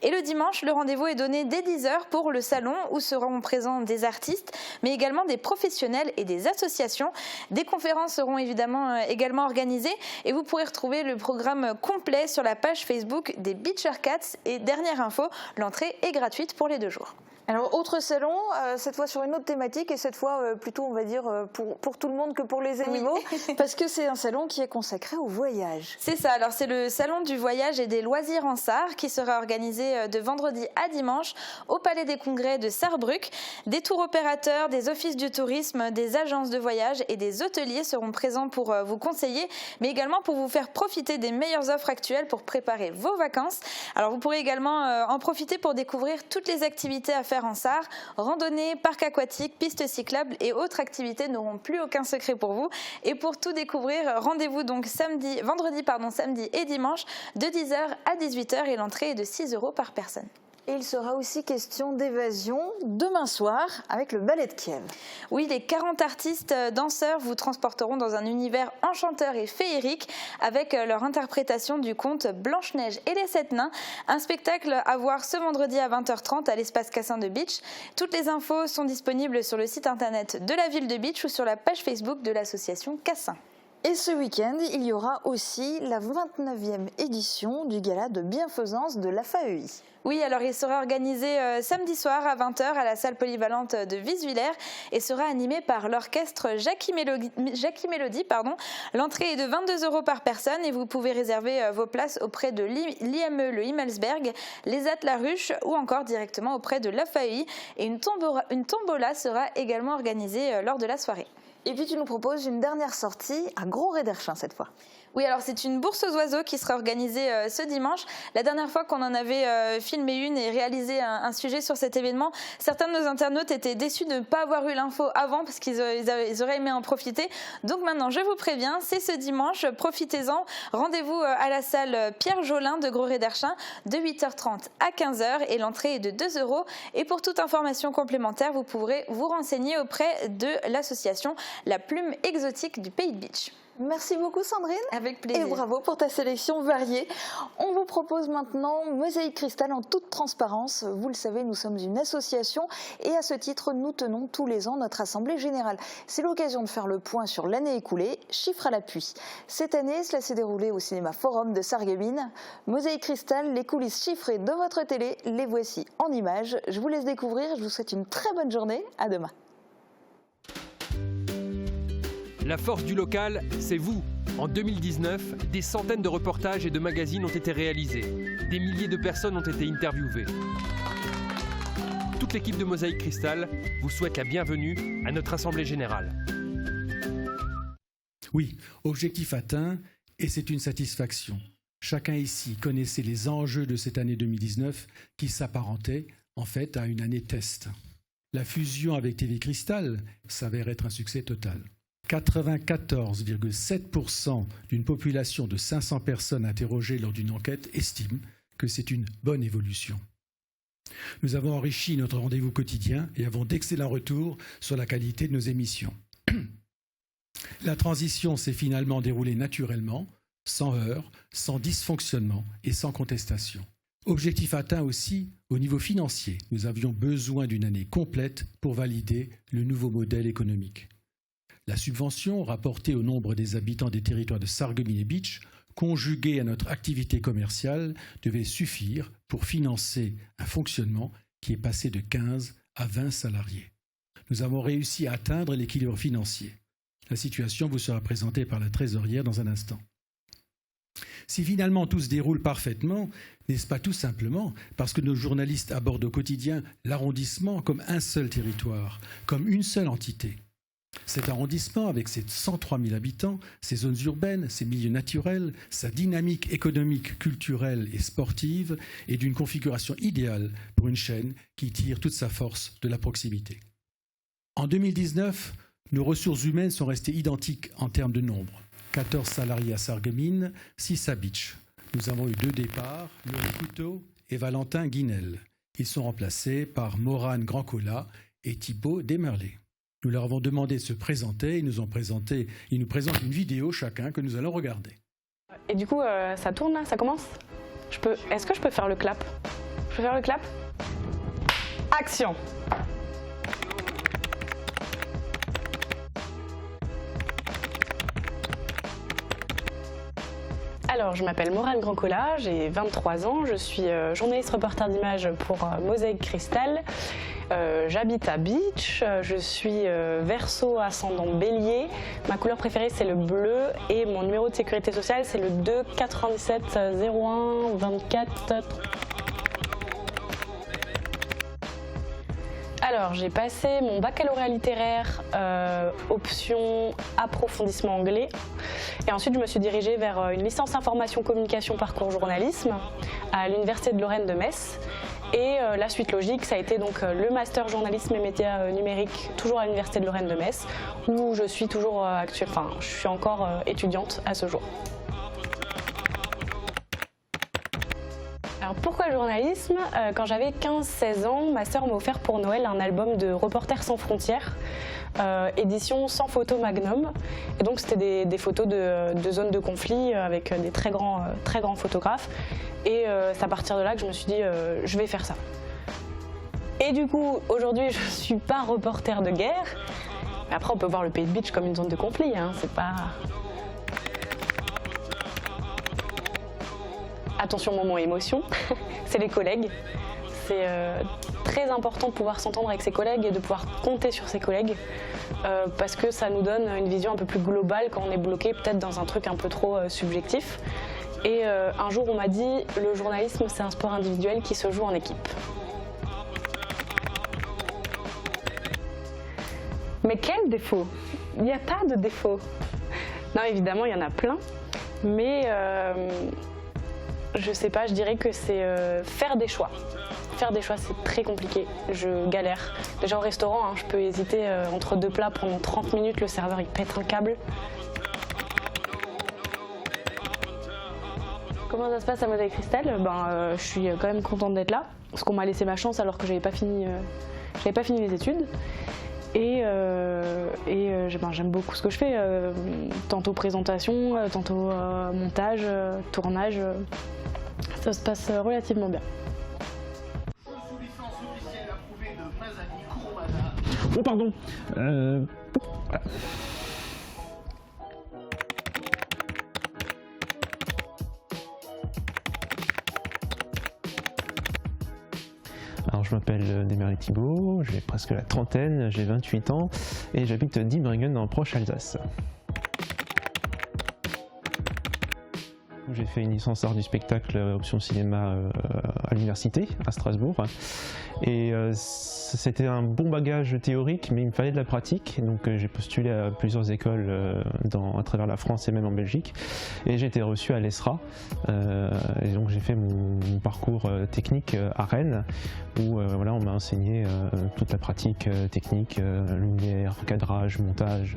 Et le dimanche, le rendez-vous est donné dès 10h pour le salon où seront présents des artistes mais également des professionnels et des associations Des conférences seront également organisées et vous pourrez retrouver le programme complet sur la page Facebook des Beacher Cats. Et dernière info, l'entrée est gratuite pour les 2 jours. Alors, autre salon, cette fois sur une autre thématique et cette fois plutôt, on va dire, pour tout le monde que pour les animaux, parce que c'est un salon qui est consacré au voyage. C'est ça, alors c'est le salon du voyage et des loisirs en Sarre qui sera organisé de vendredi à dimanche au Palais des Congrès de Sarrebruck. Des tours opérateurs, des offices du tourisme, des agences de voyage et des hôteliers seront présents pour vous conseiller, mais également pour vous faire profiter des meilleures offres actuelles pour préparer vos vacances. Alors vous pourrez également en profiter pour découvrir toutes les activités à faire en Sarre, randonnée, parc aquatique, pistes cyclables et autres activités n'auront plus aucun secret pour vous. Et pour tout découvrir, rendez-vous donc vendredi, samedi et dimanche de 10h à 18h et l'entrée est de 6 € par personne. Et il sera aussi question d'évasion demain soir avec le Ballet de Kiev. Oui, les 40 artistes danseurs vous transporteront dans un univers enchanteur et féerique avec leur interprétation du conte Blanche-Neige et les 7 nains. Un spectacle à voir ce vendredi à 20h30 à l'espace Cassin de Beach. Toutes les infos sont disponibles sur le site internet de la ville de Beach ou sur la page Facebook de l'association Cassin. Et ce week-end, il y aura aussi la 29e édition du gala de bienfaisance de l'AFAEI. Oui, alors il sera organisé samedi soir à 20h à la salle polyvalente de Visvillers et sera animé par l'orchestre Jackie Mélodie. L'entrée est de 22 € par personne et vous pouvez réserver vos places auprès de l'IME Le Himmelsberg, les Atlaruches ou encore directement auprès de l'AFAEI. Et une tombola sera également organisée lors de la soirée. Et puis tu nous proposes une dernière sortie à Gros-Réderchin cette fois. Oui, alors c'est une bourse aux oiseaux qui sera organisée ce dimanche. La dernière fois qu'on en avait filmé une et réalisé un sujet sur cet événement, certains de nos internautes étaient déçus de ne pas avoir eu l'info avant parce qu'ils auraient aimé en profiter. Donc maintenant, je vous préviens, c'est ce dimanche, profitez-en. Rendez-vous à la salle Pierre Jolin de Gros-Réderchin de 8h30 à 15h et l'entrée est de 2 €. Et pour toute information complémentaire, vous pourrez vous renseigner auprès de l'association La Plume Exotique du Pays de Beach. Merci beaucoup Sandrine. Avec plaisir. Et bravo pour ta sélection variée. On vous propose maintenant Mosaïque Cristal en toute transparence. Vous le savez, nous sommes une association et à ce titre, nous tenons tous les ans notre assemblée générale. C'est l'occasion de faire le point sur l'année écoulée, chiffres à l'appui. Cette année, cela s'est déroulé au cinéma Forum de Sarreguemines. Mosaïque Cristal, les coulisses chiffrées de votre télé, les voici en images. Je vous laisse découvrir, je vous souhaite une très bonne journée. À demain. La force du local, c'est vous. En 2019, des centaines de reportages et de magazines ont été réalisés. Des milliers de personnes ont été interviewées. Toute l'équipe de Mosaïque Cristal vous souhaite la bienvenue à notre Assemblée Générale. Oui, objectif atteint et c'est une satisfaction. Chacun ici connaissait les enjeux de cette année 2019 qui s'apparentait en fait à une année test. La fusion avec TV Cristal s'avère être un succès total. 94,7% d'une population de 500 personnes interrogées lors d'une enquête estiment que c'est une bonne évolution. Nous avons enrichi notre rendez-vous quotidien et avons d'excellents retours sur la qualité de nos émissions. La transition s'est finalement déroulée naturellement, sans heurts, sans dysfonctionnement et sans contestation. Objectif atteint aussi au niveau financier. Nous avions besoin d'une année complète pour valider le nouveau modèle économique. La subvention rapportée au nombre des habitants des territoires de Sarreguemines et Beach, conjuguée à notre activité commerciale, devait suffire pour financer un fonctionnement qui est passé de 15 à 20 salariés. Nous avons réussi à atteindre l'équilibre financier. La situation vous sera présentée par la trésorière dans un instant. Si finalement tout se déroule parfaitement, n'est-ce pas tout simplement parce que nos journalistes abordent au quotidien l'arrondissement comme un seul territoire, comme une seule entité. Cet arrondissement, avec ses 103 000 habitants, ses zones urbaines, ses milieux naturels, sa dynamique économique, culturelle et sportive, est d'une configuration idéale pour une chaîne qui tire toute sa force de la proximité. En 2019, nos ressources humaines sont restées identiques en termes de nombre. 14 salariés à Sarreguemines, 6 à Beach. Nous avons eu 2 départs, Laurie Couteau et Valentin Guinel. Ils sont remplacés par Morane Grandcola et Thibaut Desmerlet. Nous leur avons demandé de se présenter, ils nous présentent une vidéo chacun que nous allons regarder. Et du coup, ça tourne là, ça commence. Est-ce que je peux faire le clap? Je peux faire le clap? Action! Alors, je m'appelle Morane Grandcola, j'ai 23 ans, je suis journaliste reporter d'image pour Mosaïque Cristal. J'habite à Beach, je suis Verseau ascendant Bélier. Ma couleur préférée c'est le bleu et mon numéro de sécurité sociale c'est le 2 97 01 24. Alors, j'ai passé mon baccalauréat littéraire, option approfondissement anglais. Et ensuite, je me suis dirigée vers une licence information communication parcours journalisme à l'Université de Lorraine de Metz. Et la suite logique, ça a été donc le master journalisme et médias numériques, toujours à l'Université de Lorraine de Metz, où je suis toujours je suis encore étudiante à ce jour. Alors pourquoi le journalisme ? Quand j'avais 15-16 ans, ma sœur m'a offert pour Noël un album de Reporters sans frontières, édition sans photo Magnum. Et donc c'était des photos de zones de conflit avec des très grands photographes. Et c'est à partir de là que je me suis dit je vais faire ça. Et du coup, aujourd'hui, je ne suis pas reporter de guerre. Mais après, on peut voir le Pays de Beach comme une zone de conflit, hein, c'est pas... Attention, moment émotion, c'est les collègues. C'est très important de pouvoir s'entendre avec ses collègues et de pouvoir compter sur ses collègues parce que ça nous donne une vision un peu plus globale quand on est bloqué peut-être dans un truc un peu trop subjectif. Et un jour, on m'a dit le journalisme, c'est un sport individuel qui se joue en équipe. Mais quel défaut ? Il n'y a pas de défaut. Non, évidemment, il y en a plein, mais je sais pas, je dirais que c'est faire des choix. Faire des choix, c'est très compliqué. Je galère. Déjà au restaurant, hein, je peux hésiter entre deux plats pendant 30 minutes, le serveur il pète un câble. Comment ça se passe à Mosaïque Cristal ? Je suis quand même contente d'être là, parce qu'on m'a laissé ma chance alors que j'avais pas fini les études. Et j'aime beaucoup ce que je fais, tantôt présentation, tantôt montage, tournage. Ça se passe relativement bien. Oh pardon. Voilà. Alors je m'appelle Déméry Thibault, j'ai presque la trentaine, j'ai 28 ans et j'habite Diebringen en proche Alsace. J'ai fait une licence art du spectacle option cinéma à l'université à Strasbourg et c'était un bon bagage théorique mais il me fallait de la pratique, donc j'ai postulé à plusieurs écoles à travers la France et même en Belgique et j'ai été reçu à l'ESRA et donc j'ai fait mon parcours technique à Rennes où voilà, on m'a enseigné toute la pratique technique, lumière, cadrage, montage.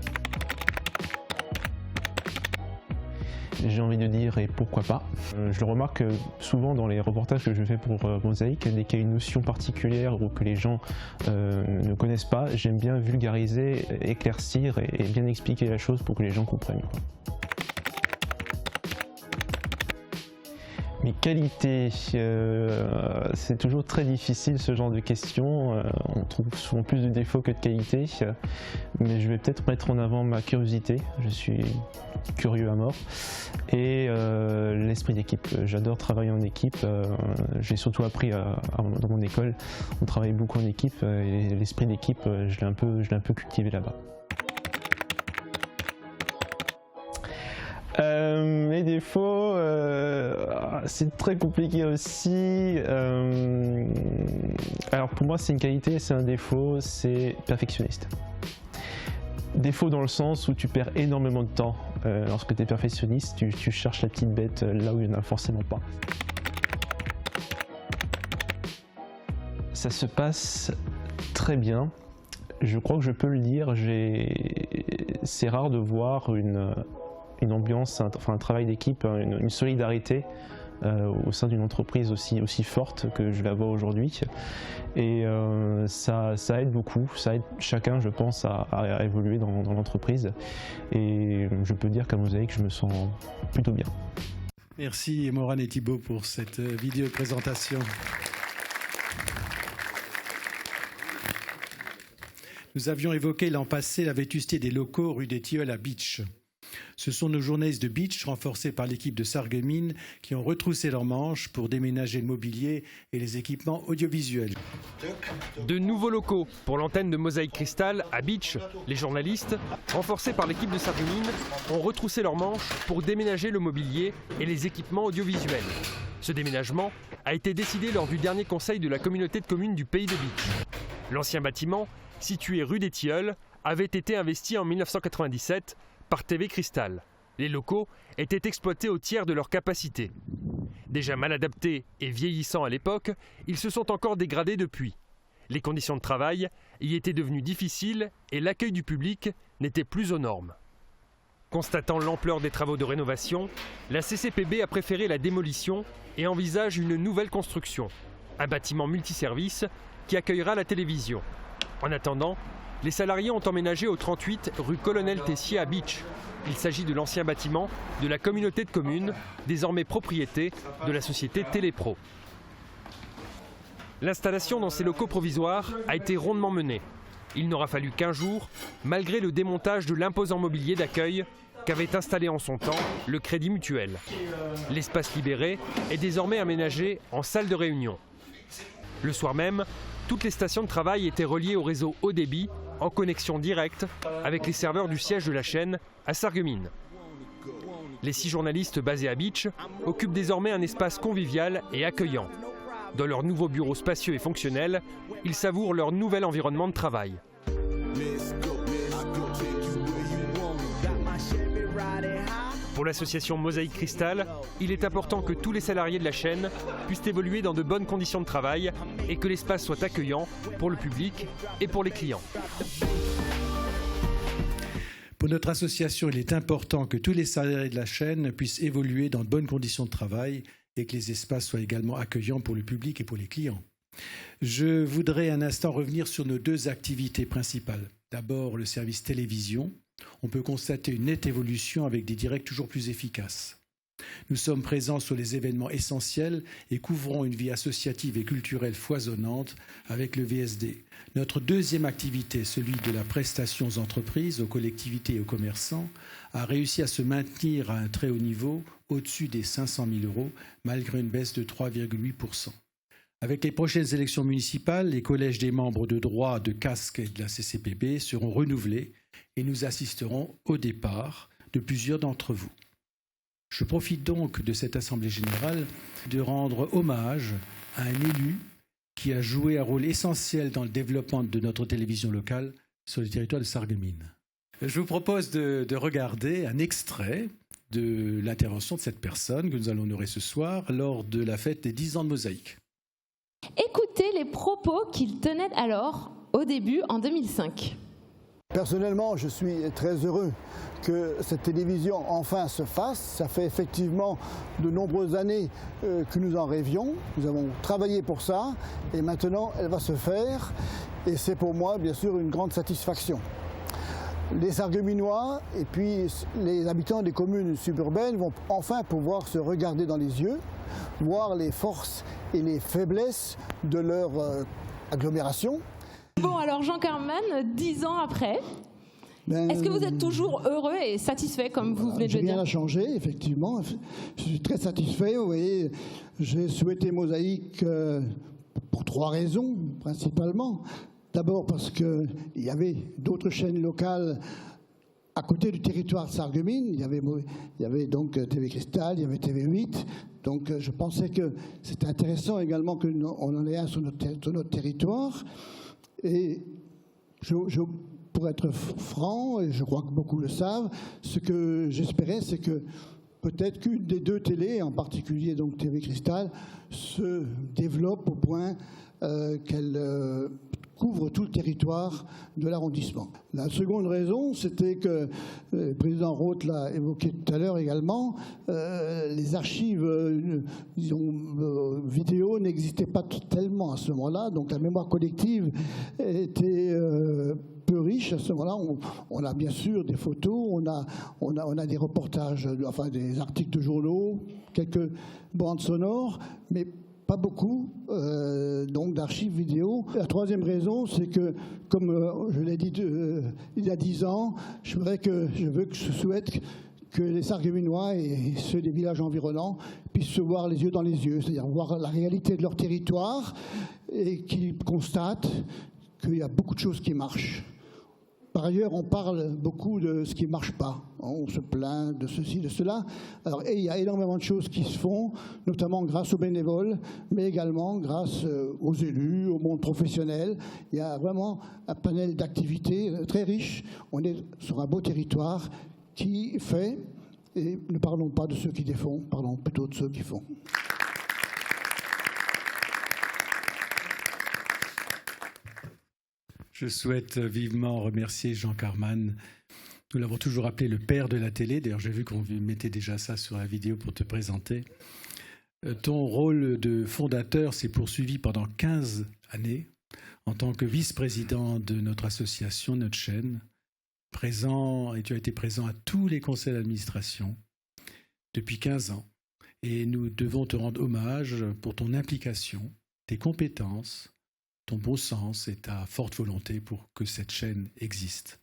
J'ai envie de dire et pourquoi pas. Je le remarque souvent dans les reportages que je fais pour Mosaïque, dès qu'il y a une notion particulière ou que les gens ne connaissent pas, j'aime bien vulgariser, éclaircir et bien expliquer la chose pour que les gens comprennent. Mes qualités, c'est toujours très difficile ce genre de questions, on trouve souvent plus de défauts que de qualités, mais je vais peut-être mettre en avant ma curiosité, je suis curieux à mort, et l'esprit d'équipe. J'adore travailler en équipe, j'ai surtout appris dans mon école, on travaille beaucoup en équipe, et l'esprit d'équipe, je l'ai un peu cultivé là-bas. Mes défauts, c'est très compliqué aussi. Alors pour moi c'est une qualité, c'est un défaut, c'est perfectionniste. Défaut dans le sens où tu perds énormément de temps. Lorsque tu es perfectionniste, tu cherches la petite bête là où il n'y en a forcément pas. Ça se passe très bien. Je crois que je peux le dire, c'est rare de voir une ambiance, un travail d'équipe, une solidarité au sein d'une entreprise aussi forte que je la vois aujourd'hui. Et ça aide beaucoup, ça aide chacun, je pense, à évoluer dans l'entreprise. Et je peux dire qu'à Mosaïque, je me sens plutôt bien. Merci Morane et Thibault pour cette vidéo présentation. Nous avions évoqué l'an passé la vétusté des locaux rue des Tilleuls à Beach. Ce sont nos journalistes de Beach, renforcés par l'équipe de Sarreguemines, qui ont retroussé leurs manches pour déménager le mobilier et les équipements audiovisuels. De nouveaux locaux pour l'antenne de Mosaïque Cristal à Beach. Les journalistes, renforcés par l'équipe de Sarreguemines, ont retroussé leurs manches pour déménager le mobilier et les équipements audiovisuels. Ce déménagement a été décidé lors du dernier conseil de la communauté de communes du Pays de Beach. L'ancien bâtiment, situé rue des Tilleuls, avait été investi en 1997 par TV Cristal. Les locaux étaient exploités au tiers de leur capacité. Déjà mal adaptés et vieillissants à l'époque, ils se sont encore dégradés depuis. Les conditions de travail y étaient devenues difficiles et l'accueil du public n'était plus aux normes. Constatant l'ampleur des travaux de rénovation, la CCPB a préféré la démolition et envisage une nouvelle construction, un bâtiment multiservice qui accueillera la télévision. En attendant, les salariés ont emménagé au 38 rue Colonel Tessier à Beach. Il s'agit de l'ancien bâtiment de la communauté de communes, désormais propriété de la société Télépro. L'installation dans ces locaux provisoires a été rondement menée. Il n'aura fallu qu'un jour, malgré le démontage de l'imposant mobilier d'accueil qu'avait installé en son temps le Crédit Mutuel. L'espace libéré est désormais aménagé en salle de réunion. Le soir même, toutes les stations de travail étaient reliées au réseau haut débit en connexion directe avec les serveurs du siège de la chaîne à Sarreguemines. Les 6 journalistes basés à Beach occupent désormais un espace convivial et accueillant. Dans leur nouveau bureau spacieux et fonctionnel, ils savourent leur nouvel environnement de travail. Pour l'association Mosaïque Cristal, il est important que tous les salariés de la chaîne puissent évoluer dans de bonnes conditions de travail et que l'espace soit accueillant pour le public et pour les clients. Pour notre association, il est important que tous les salariés de la chaîne puissent évoluer dans de bonnes conditions de travail et que les espaces soient également accueillants pour le public et pour les clients. Je voudrais un instant revenir sur nos 2 activités principales. D'abord, le service télévision. On peut constater une nette évolution avec des directs toujours plus efficaces. Nous sommes présents sur les événements essentiels et couvrons une vie associative et culturelle foisonnante avec le VSD. Notre 2e activité, celui de la prestation aux entreprises, aux collectivités et aux commerçants, a réussi à se maintenir à un très haut niveau, au-dessus des 500 000 €, malgré une baisse de 3,8%. Avec les prochaines élections municipales, les collèges des membres de droit, de casque et de la CCPB seront renouvelés et nous assisterons au départ de plusieurs d'entre vous. Je profite donc de cette Assemblée générale de rendre hommage à un élu qui a joué un rôle essentiel dans le développement de notre télévision locale sur le territoire de Sarreguemines. Je vous propose de regarder un extrait de l'intervention de cette personne que nous allons honorer ce soir lors de la fête des 10 ans de Mosaïque. Écoutez les propos qu'il tenait alors, au début, en 2005. Personnellement, je suis très heureux que cette télévision enfin se fasse. Ça fait effectivement de nombreuses années que nous en rêvions. Nous avons travaillé pour ça et maintenant elle va se faire. Et c'est pour moi bien sûr une grande satisfaction. Les Sarregueminois et puis les habitants des communes suburbaines vont enfin pouvoir se regarder dans les yeux, voir les forces et les faiblesses de leur agglomération. Bon, alors Jean Carman, 10 ans après, est-ce que vous êtes toujours heureux et satisfait comme vous venez de le dire? J'ai rien à changer, effectivement. Je suis très satisfait. Vous voyez, j'ai souhaité Mosaïque pour 3 raisons, principalement. D'abord parce qu'il y avait d'autres chaînes locales à côté du territoire de Sarreguemines. Il y avait donc TV Cristal, il y avait TV8. Donc je pensais que c'était intéressant également qu'on en ait un sur notre territoire. Et pour être franc, et je crois que beaucoup le savent, ce que j'espérais, c'est que peut-être qu'une des 2 télés, en particulier donc TV Cristal, se développe au point qu'elle couvre tout le territoire de l'arrondissement. La seconde raison, c'était que le président Roth l'a évoqué tout à l'heure également, les archives vidéo n'existaient pas tellement à ce moment-là, donc la mémoire collective était peu riche à ce moment-là. On a bien sûr des photos, on a des reportages, enfin des articles de journaux, quelques bandes sonores, mais pas beaucoup donc d'archives vidéo. La 3e raison, c'est que, comme je l'ai dit il y a 10 ans, je souhaite que les Sarregueminois et ceux des villages environnants puissent se voir les yeux dans les yeux, c'est-à-dire voir la réalité de leur territoire et qu'ils constatent qu'il y a beaucoup de choses qui marchent. Par ailleurs, on parle beaucoup de ce qui ne marche pas. On se plaint de ceci, de cela. Alors, et il y a énormément de choses qui se font, notamment grâce aux bénévoles, mais également grâce aux élus, au monde professionnel. Il y a vraiment un panel d'activités très riche. On est sur un beau territoire qui fait, et ne parlons pas de ceux qui défont, parlons plutôt de ceux qui font. Je souhaite vivement remercier Jean Carman. Nous l'avons toujours appelé le père de la télé. D'ailleurs, j'ai vu qu'on mettait déjà ça sur la vidéo pour te présenter. Ton rôle de fondateur s'est poursuivi pendant 15 années en tant que vice-président de notre association, notre chaîne. Et tu as été présent à tous les conseils d'administration depuis 15 ans. Et nous devons te rendre hommage pour ton implication, tes compétences, ton bon sens et ta forte volonté pour que cette chaîne existe.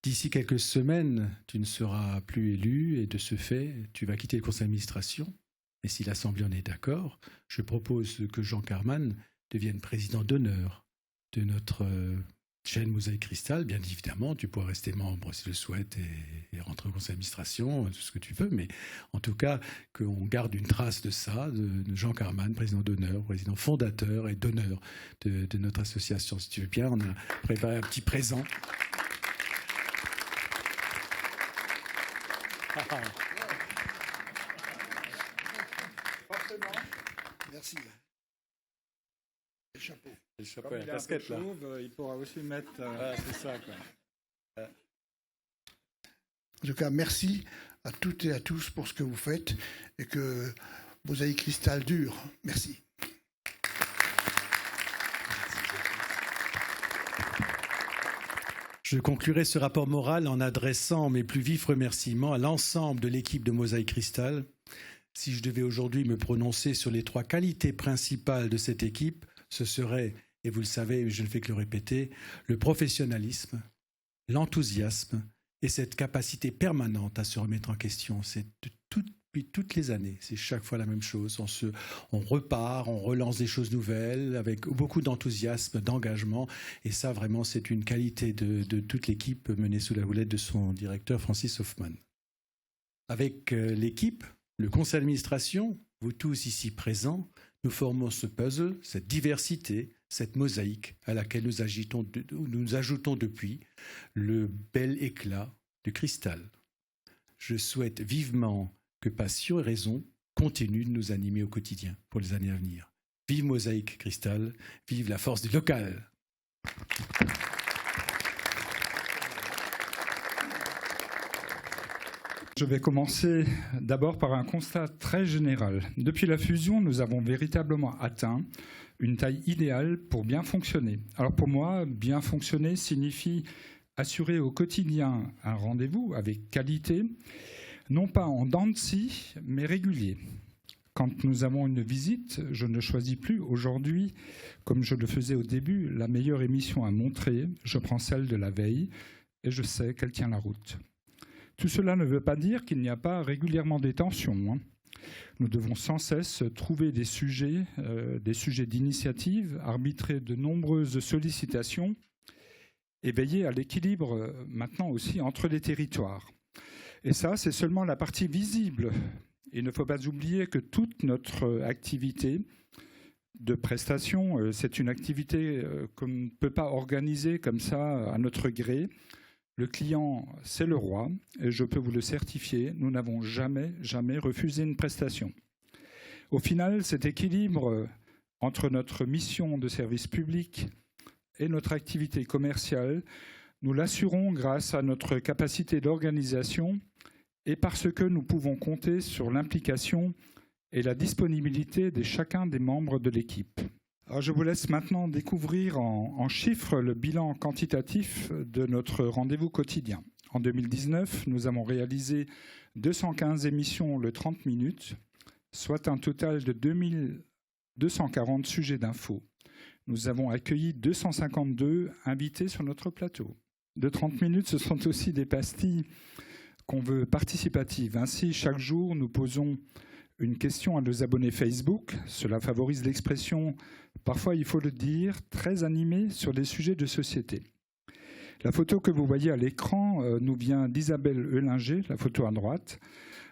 D'ici quelques semaines, tu ne seras plus élu et de ce fait, tu vas quitter le conseil d'administration. Et si l'Assemblée en est d'accord, je propose que Jean Carman devienne président d'honneur de notre chaîne Mosaïque Cristal. Bien évidemment, tu pourras rester membre si tu le souhaites et rentrer au conseil d'administration, tout ce que tu veux, mais en tout cas, qu'on garde une trace de ça, de Jean Carman, président d'honneur, président fondateur et d'honneur de notre association. Si tu veux bien, on a préparé un petit présent. Merci. Le chapeau. Le chapeau et la casquette, là. Il pourra aussi mettre... c'est ça, quoi. En tout cas, merci à toutes et à tous pour ce que vous faites et que Mosaïque Cristal dure. Merci. Je conclurai ce rapport moral en adressant mes plus vifs remerciements à l'ensemble de l'équipe de Mosaïque Cristal. Si je devais aujourd'hui me prononcer sur les 3 qualités principales de cette équipe, ce serait, et vous le savez, je ne fais que le répéter, le professionnalisme, l'enthousiasme et cette capacité permanente à se remettre en question. C'est depuis toutes les années, c'est chaque fois la même chose. On repart, on relance des choses nouvelles avec beaucoup d'enthousiasme, d'engagement. Et ça, vraiment, c'est une qualité de toute l'équipe menée sous la houlette de son directeur, Francis Hoffman. Avec l'équipe, le conseil d'administration, vous tous ici présents, nous formons ce puzzle, cette diversité, cette mosaïque à laquelle nous ajoutons depuis le bel éclat du cristal. Je souhaite vivement que passion et raison continuent de nous animer au quotidien pour les années à venir. Vive Mosaïque Cristal, vive la force du local. Je vais commencer d'abord par un constat très général. Depuis la fusion, nous avons véritablement atteint une taille idéale pour bien fonctionner. Alors pour moi, bien fonctionner signifie assurer au quotidien un rendez-vous avec qualité, non pas en dents de scie, mais régulier. Quand nous avons une visite, je ne choisis plus aujourd'hui, comme je le faisais au début, la meilleure émission à montrer. Je prends celle de la veille et je sais qu'elle tient la route. Tout cela ne veut pas dire qu'il n'y a pas régulièrement des tensions. Nous devons sans cesse trouver des sujets d'initiative, arbitrer de nombreuses sollicitations et veiller à l'équilibre maintenant aussi entre les territoires. Et ça, c'est seulement la partie visible. Il ne faut pas oublier que toute notre activité de prestation, c'est une activité qu'on ne peut pas organiser comme ça à notre gré. Le client, c'est le roi, et je peux vous le certifier, nous n'avons jamais refusé une prestation. Au final, cet équilibre entre notre mission de service public et notre activité commerciale, nous l'assurons grâce à notre capacité d'organisation et parce que nous pouvons compter sur l'implication et la disponibilité de chacun des membres de l'équipe. Alors je vous laisse maintenant découvrir en chiffres le bilan quantitatif de notre rendez-vous quotidien. En 2019, nous avons réalisé 215 émissions le 30 minutes, soit un total de 2240 sujets d'infos. Nous avons accueilli 252 invités sur notre plateau. De 30 minutes, ce sont aussi des pastilles qu'on veut participative. Ainsi, chaque jour, nous posons une question à nos abonnés Facebook. Cela favorise l'expression, parfois il faut le dire, très animée sur des sujets de société. La photo que vous voyez à l'écran nous vient d'Isabelle Eulinger, la photo à droite.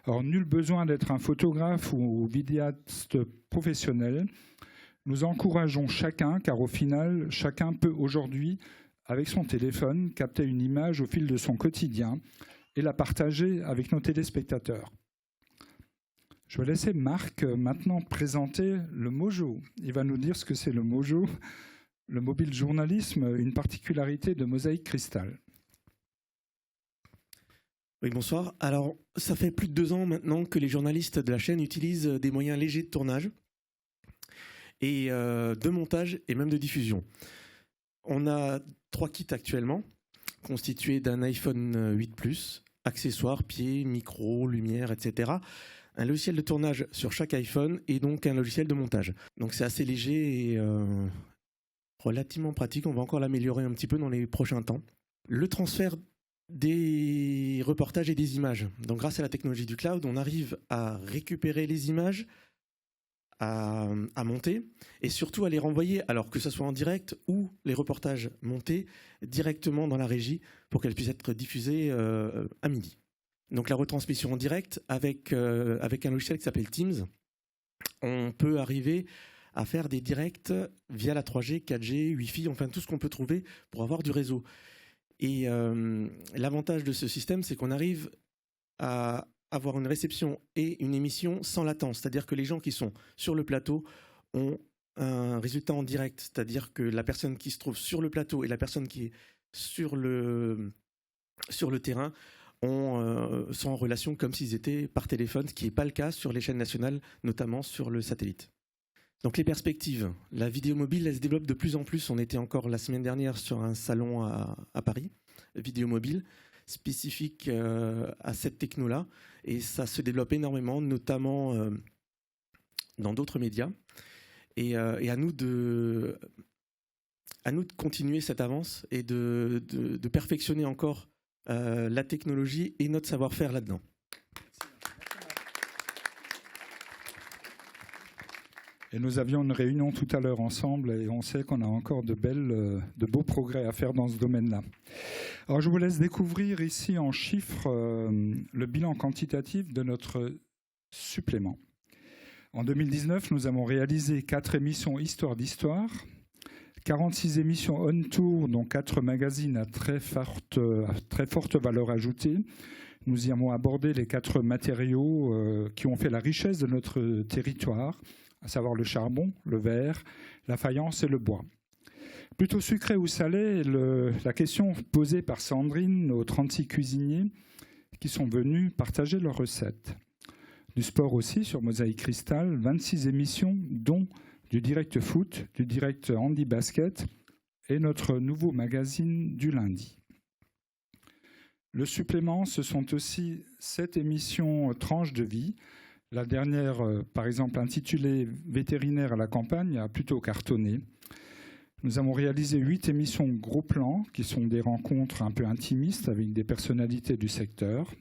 Alors, nul besoin d'être un photographe ou vidéaste professionnel. Nous encourageons chacun, car au final, chacun peut aujourd'hui, avec son téléphone, capter une image au fil de son quotidien et la partager avec nos téléspectateurs. Je vais laisser Marc maintenant présenter le Mojo. Il va nous dire ce que c'est le Mojo, le mobile journalisme, une particularité de Mosaïque Cristal. Oui, bonsoir. Alors, ça fait plus de 2 ans maintenant que les journalistes de la chaîne utilisent des moyens légers de tournage et de montage et même de diffusion. On a 3 kits actuellement, constitués d'un iPhone 8 Plus, accessoires, pieds, micro, lumière, etc. Un logiciel de tournage sur chaque iPhone et donc un logiciel de montage. Donc c'est assez léger et relativement pratique. On va encore l'améliorer un petit peu dans les prochains temps. Le transfert des reportages et des images. Donc grâce à la technologie du cloud, on arrive à récupérer les images, à monter et surtout à les renvoyer, alors que ce soit en direct ou les reportages montés directement dans la régie pour qu'elles puissent être diffusées à midi. Donc la retransmission en direct avec un logiciel qui s'appelle Teams, on peut arriver à faire des directs via la 3G, 4G, Wi-Fi, enfin tout ce qu'on peut trouver pour avoir du réseau. Et l'avantage de ce système, c'est qu'on arrive à avoir une réception et une émission sans latence. C'est-à-dire que les gens qui sont sur le plateau ont un résultat en direct. C'est-à-dire que la personne qui se trouve sur le plateau et la personne qui est sur le terrain sont en relation comme s'ils étaient par téléphone, ce qui n'est pas le cas sur les chaînes nationales, notamment sur le satellite. Donc les perspectives. La vidéo mobile, elle se développe de plus en plus. On était encore la semaine dernière sur un salon à Paris, vidéo mobile, spécifique à cette techno-là. Et ça se développe énormément, notamment dans d'autres médias. Et à nous de continuer cette avance et de perfectionner encore la technologie et notre savoir-faire là-dedans. Et nous avions une réunion tout à l'heure ensemble et on sait qu'on a encore de beaux progrès à faire dans ce domaine-là. Alors je vous laisse découvrir ici en chiffres le bilan quantitatif de notre supplément. En 2019, nous avons réalisé 4 émissions Histoire d'Histoire, 46 émissions on-tour, dont 4 magazines à très forte valeur ajoutée. Nous y avons abordé les 4 matériaux qui ont fait la richesse de notre territoire, à savoir le charbon, le verre, la faïence et le bois. Plutôt sucré ou salé, la question posée par Sandrine aux 36 cuisiniers qui sont venus partager leurs recettes. Du sport aussi sur Mosaïque Cristal, 26 émissions, dont du direct foot, du direct handi basket et notre nouveau magazine du lundi. Le supplément, ce sont aussi 7 émissions tranches de vie. La dernière, par exemple, intitulée « Vétérinaire à la campagne », a plutôt cartonné. Nous avons réalisé 8 émissions gros plans, qui sont des rencontres un peu intimistes avec des personnalités du secteur.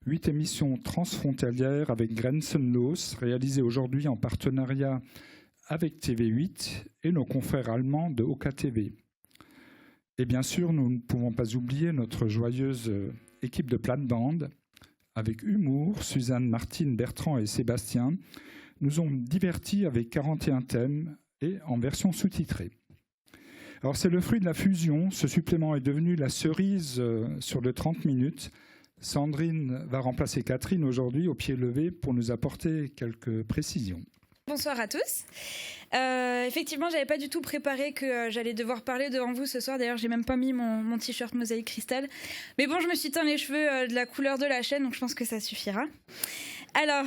8 émissions transfrontalières avec Grenzenlos, réalisées aujourd'hui en partenariat avec TV8 et nos confrères allemands de OKTV. Et bien sûr, nous ne pouvons pas oublier notre joyeuse équipe de plate-bande. Avec humour, Suzanne, Martine, Bertrand et Sébastien nous ont divertis avec 41 thèmes et en version sous-titrée. Alors c'est le fruit de la fusion. Ce supplément est devenu la cerise sur le 30 minutes. Sandrine va remplacer Catherine aujourd'hui au pied levé pour nous apporter quelques précisions. Bonsoir à tous. Effectivement, j'avais pas du tout préparé que j'allais devoir parler devant vous ce soir. D'ailleurs, j'ai même pas mis mon t-shirt Mosaïque Cristal. Mais bon, je me suis teint les cheveux de la couleur de la chaîne, donc je pense que ça suffira. Alors,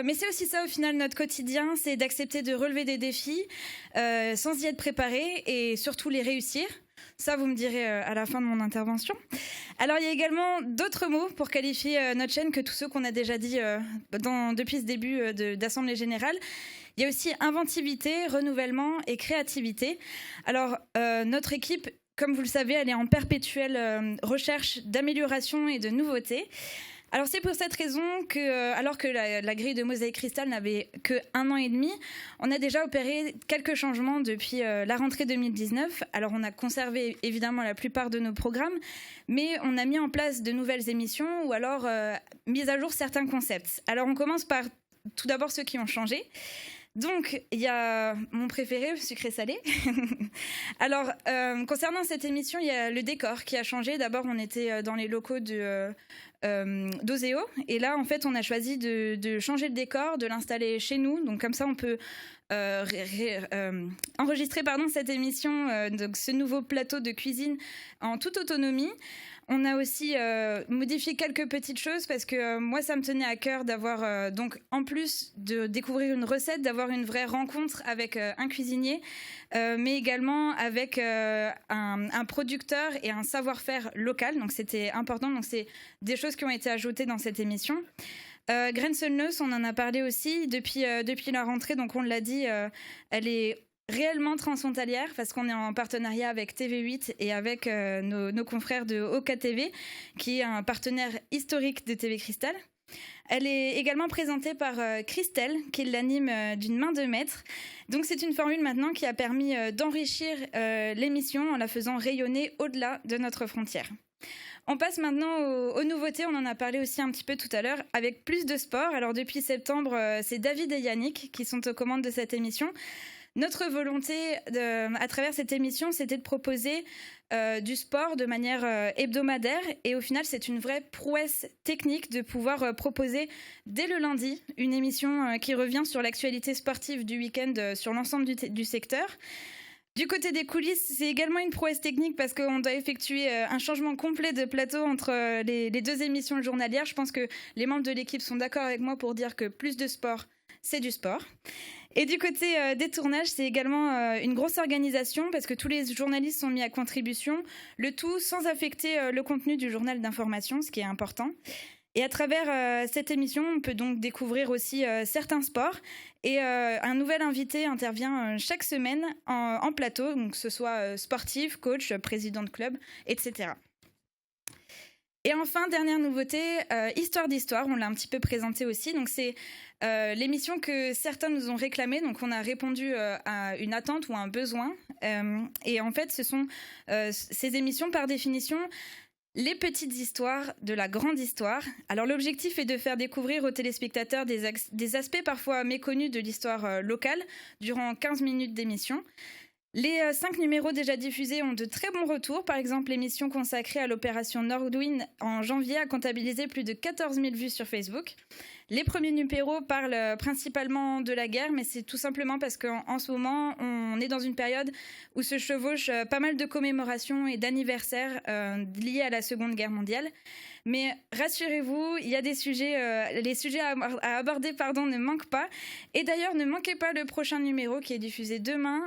mais c'est aussi ça au final notre quotidien, c'est d'accepter de relever des défis sans y être préparé et surtout les réussir. Ça, vous me direz à la fin de mon intervention. Alors, il y a également d'autres mots pour qualifier notre chaîne que tous ceux qu'on a déjà dit depuis ce début d'Assemblée Générale. Il y a aussi inventivité, renouvellement et créativité. Alors, notre équipe comme vous le savez, elle est en perpétuelle recherche d'amélioration et de nouveautés. Alors c'est pour cette raison que, alors que la grille de Mosaïque Cristal n'avait que 1 an et demi, on a déjà opéré quelques changements depuis la rentrée 2019. Alors on a conservé évidemment la plupart de nos programmes, mais on a mis en place de nouvelles émissions ou alors mis à jour certains concepts. Alors on commence par tout d'abord ceux qui ont changé. Donc, il y a mon préféré, sucré-salé. Alors, concernant cette émission, il y a le décor qui a changé. D'abord, on était dans les locaux d'Oseo. Et là, en fait, on a choisi de changer le décor, de l'installer chez nous. Donc, comme ça, on peut enregistrer cette émission, donc ce nouveau plateau de cuisine en toute autonomie. On a aussi modifié quelques petites choses parce que moi, ça me tenait à cœur d'avoir, donc en plus de découvrir une recette, d'avoir une vraie rencontre avec un cuisinier, mais également avec un producteur et un savoir-faire local. Donc c'était important. Donc c'est des choses qui ont été ajoutées dans cette émission. Grenzenlos, on en a parlé aussi depuis la rentrée. Donc on l'a dit, elle est réellement transfrontalière parce qu'on est en partenariat avec TV8 et avec nos confrères de OKTV, qui est un partenaire historique de TV Cristal. Elle est également présentée par Christelle, qui l'anime d'une main de maître. Donc c'est une formule maintenant qui a permis d'enrichir l'émission en la faisant rayonner au-delà de notre frontière. On passe maintenant aux nouveautés, on en a parlé aussi un petit peu tout à l'heure, avec plus de sport. Alors depuis septembre, c'est David et Yannick qui sont aux commandes de cette émission. Notre volonté à travers cette émission, c'était de proposer du sport de manière hebdomadaire. Et au final, c'est une vraie prouesse technique de pouvoir proposer dès le lundi une émission qui revient sur l'actualité sportive du week-end sur l'ensemble du secteur. Du côté des coulisses, c'est également une prouesse technique parce qu'on doit effectuer un changement complet de plateau entre les 2 émissions journalières. Je pense que les membres de l'équipe sont d'accord avec moi pour dire que plus de sport, c'est du sport. Et du côté des tournages, c'est également une grosse organisation parce que tous les journalistes sont mis à contribution, le tout sans affecter le contenu du journal d'information, ce qui est important. Et à travers cette émission, on peut donc découvrir aussi certains sports. Et un nouvel invité intervient chaque semaine en plateau, donc que ce soit sportif, coach, président de club, etc. Et enfin, dernière nouveauté, Histoire d'Histoire, on l'a un petit peu présenté aussi. Donc c'est l'émission que certains nous ont réclamée. Donc on a répondu à une attente ou à un besoin. Et en fait, ce sont ces émissions, par définition, les petites histoires de la grande histoire. Alors l'objectif est de faire découvrir aux téléspectateurs des aspects parfois méconnus de l'histoire locale durant 15 minutes d'émission. Les 5 numéros déjà diffusés ont de très bons retours. Par exemple, l'émission consacrée à l'opération Nordwind en janvier a comptabilisé plus de 14 000 vues sur Facebook. Les premiers numéros parlent principalement de la guerre, mais c'est tout simplement parce qu'en ce moment, on est dans une période où se chevauchent pas mal de commémorations et d'anniversaires liés à la Seconde Guerre mondiale. Mais rassurez-vous, il y a des sujets, les sujets à aborder ne manquent pas. Et d'ailleurs, ne manquez pas le prochain numéro qui est diffusé demain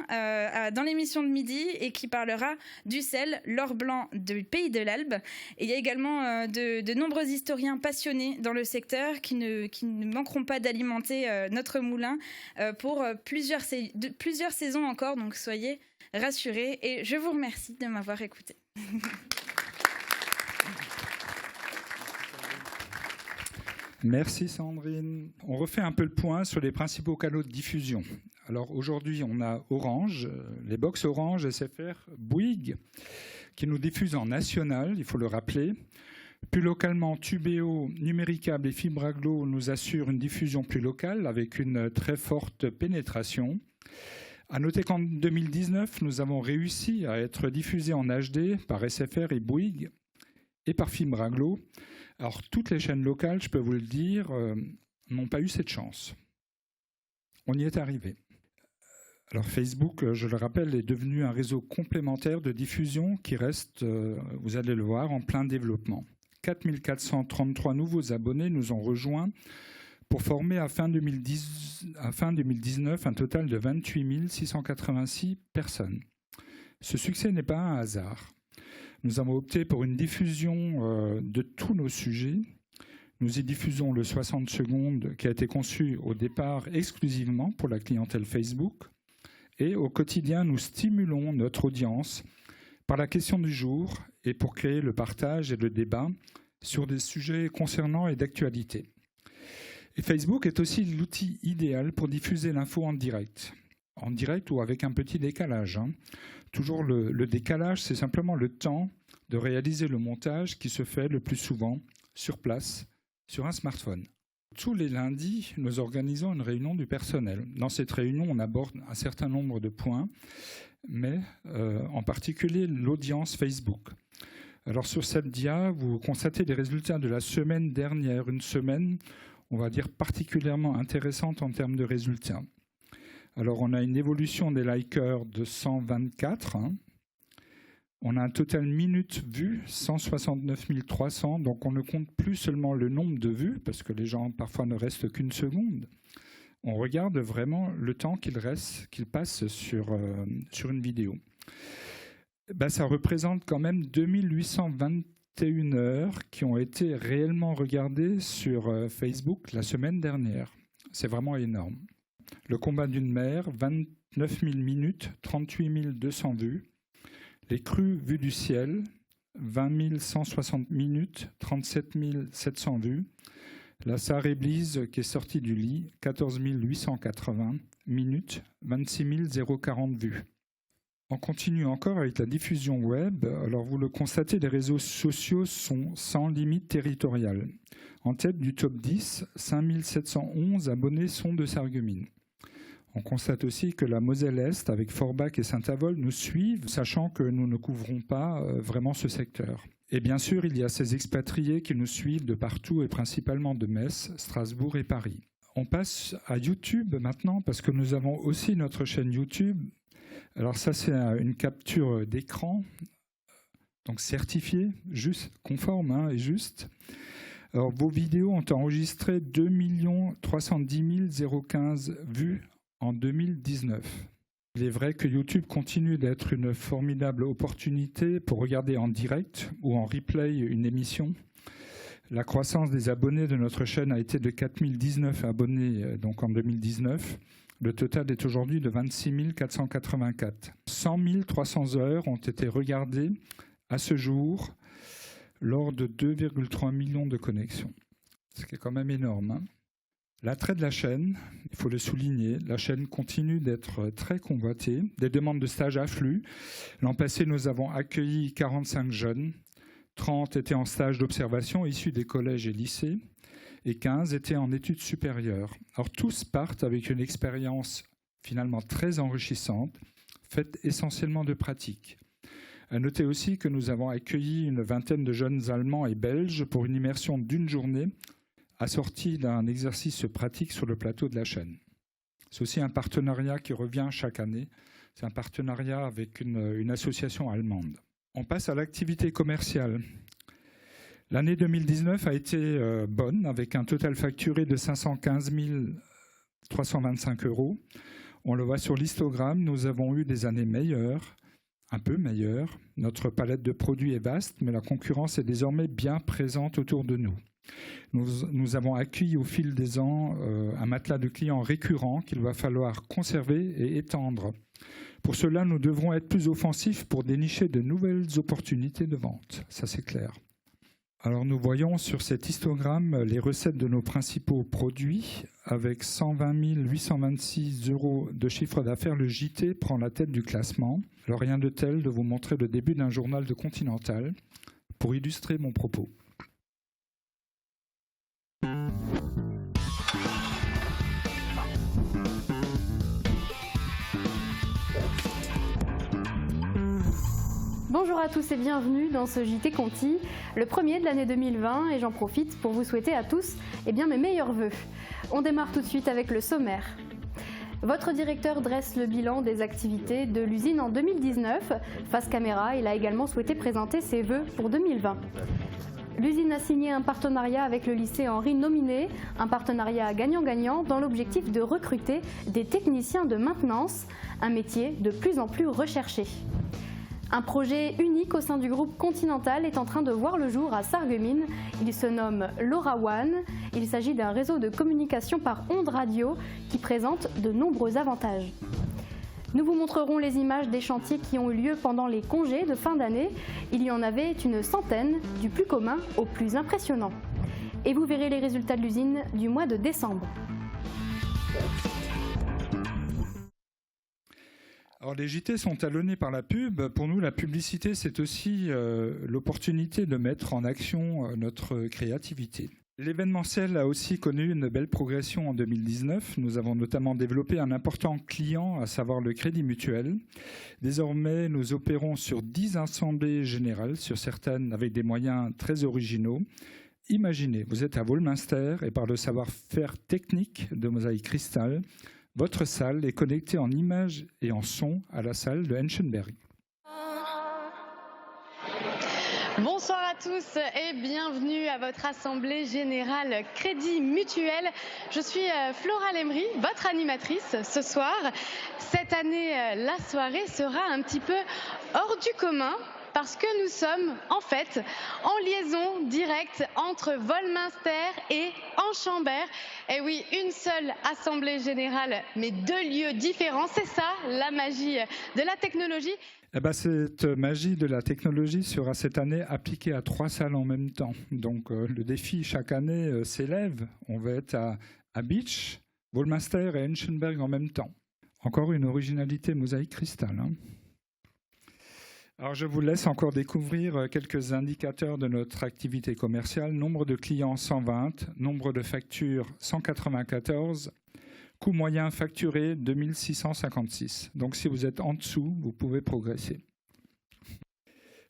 dans l'émission de midi et qui parlera du sel, l'or blanc du pays de l'Elbe. Et il y a également de nombreux historiens passionnés dans le secteur qui ne manqueront pas d'alimenter notre moulin pour plusieurs saisons encore. Donc soyez rassurés et je vous remercie de m'avoir écouté. Merci Sandrine. On refait un peu le point sur les principaux canaux de diffusion. Alors aujourd'hui, on a Orange, les box Orange, SFR, Bouygues, qui nous diffusent en national, il faut le rappeler. Plus localement, Tubéo, Numéricable et Fibraglo nous assurent une diffusion plus locale avec une très forte pénétration. À noter qu'en 2019, nous avons réussi à être diffusés en HD par SFR et Bouygues et par Fibraglo. Alors, toutes les chaînes locales, je peux vous le dire, n'ont pas eu cette chance. On y est arrivé. Alors, Facebook, je le rappelle, est devenu un réseau complémentaire de diffusion qui reste, vous allez le voir, en plein développement. 4 433 nouveaux abonnés nous ont rejoints pour former à fin 2019 un total de 28 686 personnes. Ce succès n'est pas un hasard. Nous avons opté pour une diffusion de tous nos sujets. Nous y diffusons le 60 secondes qui a été conçu au départ exclusivement pour la clientèle Facebook. Et au quotidien, nous stimulons notre audience par la question du jour et pour créer le partage et le débat sur des sujets concernants et d'actualité. Et Facebook est aussi l'outil idéal pour diffuser l'info en direct ou avec un petit décalage. Toujours le décalage, c'est simplement le temps de réaliser le montage qui se fait le plus souvent sur place, sur un smartphone. Tous les lundis, nous organisons une réunion du personnel. Dans cette réunion, on aborde un certain nombre de points, mais en particulier l'audience Facebook. Alors sur cette dia, vous constatez les résultats de la semaine dernière, une semaine, on va dire, particulièrement intéressante en termes de résultats. Alors on a une évolution des likers de 124, on a un total minutes vues, 169 300, donc on ne compte plus seulement le nombre de vues, parce que les gens parfois ne restent qu'une seconde. On regarde vraiment le temps qu'ils passent sur une vidéo. Ça représente quand même 2821 heures qui ont été réellement regardées sur Facebook la semaine dernière. C'est vraiment énorme. Le combat d'une mère, 29 000 minutes, 38 200 vues. Les crues vues du ciel, 20 160 minutes, 37 700 vues. La Sarah Éblise qui est sortie du lit, 14 880 minutes, 26 040 vues. On continue encore avec la diffusion web. Alors vous le constatez, les réseaux sociaux sont sans limite territoriale. En tête du top 10, 5 711 abonnés sont de Sarreguemines. On constate aussi que la Moselle-Est, avec Forbach et Saint-Avold, nous suivent, sachant que nous ne couvrons pas vraiment ce secteur. Et bien sûr, il y a ces expatriés qui nous suivent de partout et principalement de Metz, Strasbourg et Paris. On passe à YouTube maintenant, parce que nous avons aussi notre chaîne YouTube. Alors ça, c'est une capture d'écran, donc certifiée, juste, conforme et juste. Alors vos vidéos ont enregistré 2 310 015 vues en 2019. Il est vrai que YouTube continue d'être une formidable opportunité pour regarder en direct ou en replay une émission. La croissance des abonnés de notre chaîne a été de 4019 abonnés donc en 2019. Le total est aujourd'hui de 26 484. 100 300 heures ont été regardées à ce jour lors de 2,3 millions de connexions. Ce qui est quand même énorme. L'attrait de la chaîne, il faut le souligner, la chaîne continue d'être très convoitée. Des demandes de stage affluent. L'an passé, nous avons accueilli 45 jeunes. 30 étaient en stage d'observation issus des collèges et lycées et 15 étaient en études supérieures. Alors tous partent avec une expérience finalement très enrichissante, faite essentiellement de pratiques. À noter aussi que nous avons accueilli une vingtaine de jeunes Allemands et Belges pour une immersion d'une journée assortie d'un exercice pratique sur le plateau de la chaîne. C'est aussi un partenariat qui revient chaque année. C'est un partenariat avec une association allemande. On passe à l'activité commerciale. L'année 2019 a été bonne, avec un total facturé de 515 325 €. On le voit sur l'histogramme, nous avons eu des années meilleures, un peu meilleures. Notre palette de produits est vaste, mais la concurrence est désormais bien présente autour de nous. Nous avons accueilli au fil des ans un matelas de clients récurrents qu'il va falloir conserver et étendre. Pour cela, nous devrons être plus offensifs pour dénicher de nouvelles opportunités de vente. Ça, c'est clair. Alors, nous voyons sur cet histogramme les recettes de nos principaux produits. Avec 120 826 € de chiffre d'affaires, le JT prend la tête du classement. Alors, rien de tel de vous montrer le début d'un journal de Continental pour illustrer mon propos. Bonjour à tous et bienvenue dans ce JT Conti, le premier de l'année 2020, et j'en profite pour vous souhaiter à tous mes meilleurs vœux. On démarre tout de suite avec le sommaire. Votre directeur dresse le bilan des activités de l'usine en 2019. Face caméra, il a également souhaité présenter ses vœux pour 2020. L'usine a signé un partenariat avec le lycée Henri Nominé, un partenariat gagnant-gagnant dans l'objectif de recruter des techniciens de maintenance, un métier de plus en plus recherché. Un projet unique au sein du groupe Continental est en train de voir le jour à Sarreguemines. Il se nomme LoRaWAN. Il s'agit d'un réseau de communication par ondes radio qui présente de nombreux avantages. Nous vous montrerons les images des chantiers qui ont eu lieu pendant les congés de fin d'année. Il y en avait une centaine, du plus commun au plus impressionnant. Et vous verrez les résultats de l'usine du mois de décembre. Alors les JT sont talonnés par la pub. Pour nous, la publicité, c'est aussi l'opportunité de mettre en action notre créativité. L'événementiel a aussi connu une belle progression en 2019. Nous avons notamment développé un important client, à savoir le Crédit Mutuel. Désormais, nous opérons sur 10 assemblées générales, sur certaines avec des moyens très originaux. Imaginez, vous êtes à Wolminster et par le savoir-faire technique de Mosaïque Crystal, votre salle est connectée en images et en son à la salle de Henschenberg. Bonsoir à tous et bienvenue à votre assemblée générale Crédit Mutuel. Je suis Flora Lemery, votre animatrice ce soir. Cette année, la soirée sera un petit peu hors du commun parce que nous sommes en fait en liaison directe entre Wolminster et Enchambert. Et oui, une seule assemblée générale, mais 2 lieux différents. C'est ça, la magie de la technologie. Eh ben, cette magie de la technologie sera cette année appliquée à 3 salles en même temps. Donc le défi chaque année s'élève. On va être à Beach, Wolminster et Henschenberg en même temps. Encore une originalité Mosaïque Crystal. Hein. Alors je vous laisse encore découvrir quelques indicateurs de notre activité commerciale. Nombre de clients 120, nombre de factures 194. Coût moyen facturé 2656. Donc si vous êtes en dessous, vous pouvez progresser.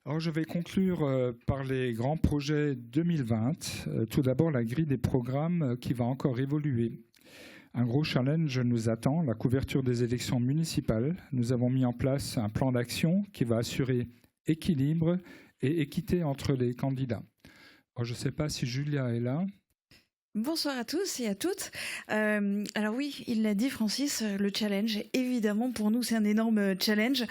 Alors je vais conclure par les grands projets 2020. Tout d'abord la grille des programmes qui va encore évoluer. Un gros challenge nous attend, la couverture des élections municipales. Nous avons mis en place un plan d'action qui va assurer équilibre et équité entre les candidats. Alors, je ne sais pas si Julia est là. Bonsoir à tous et à toutes. Alors oui, il l'a dit Francis, le challenge, évidemment pour nous c'est un énorme challenge.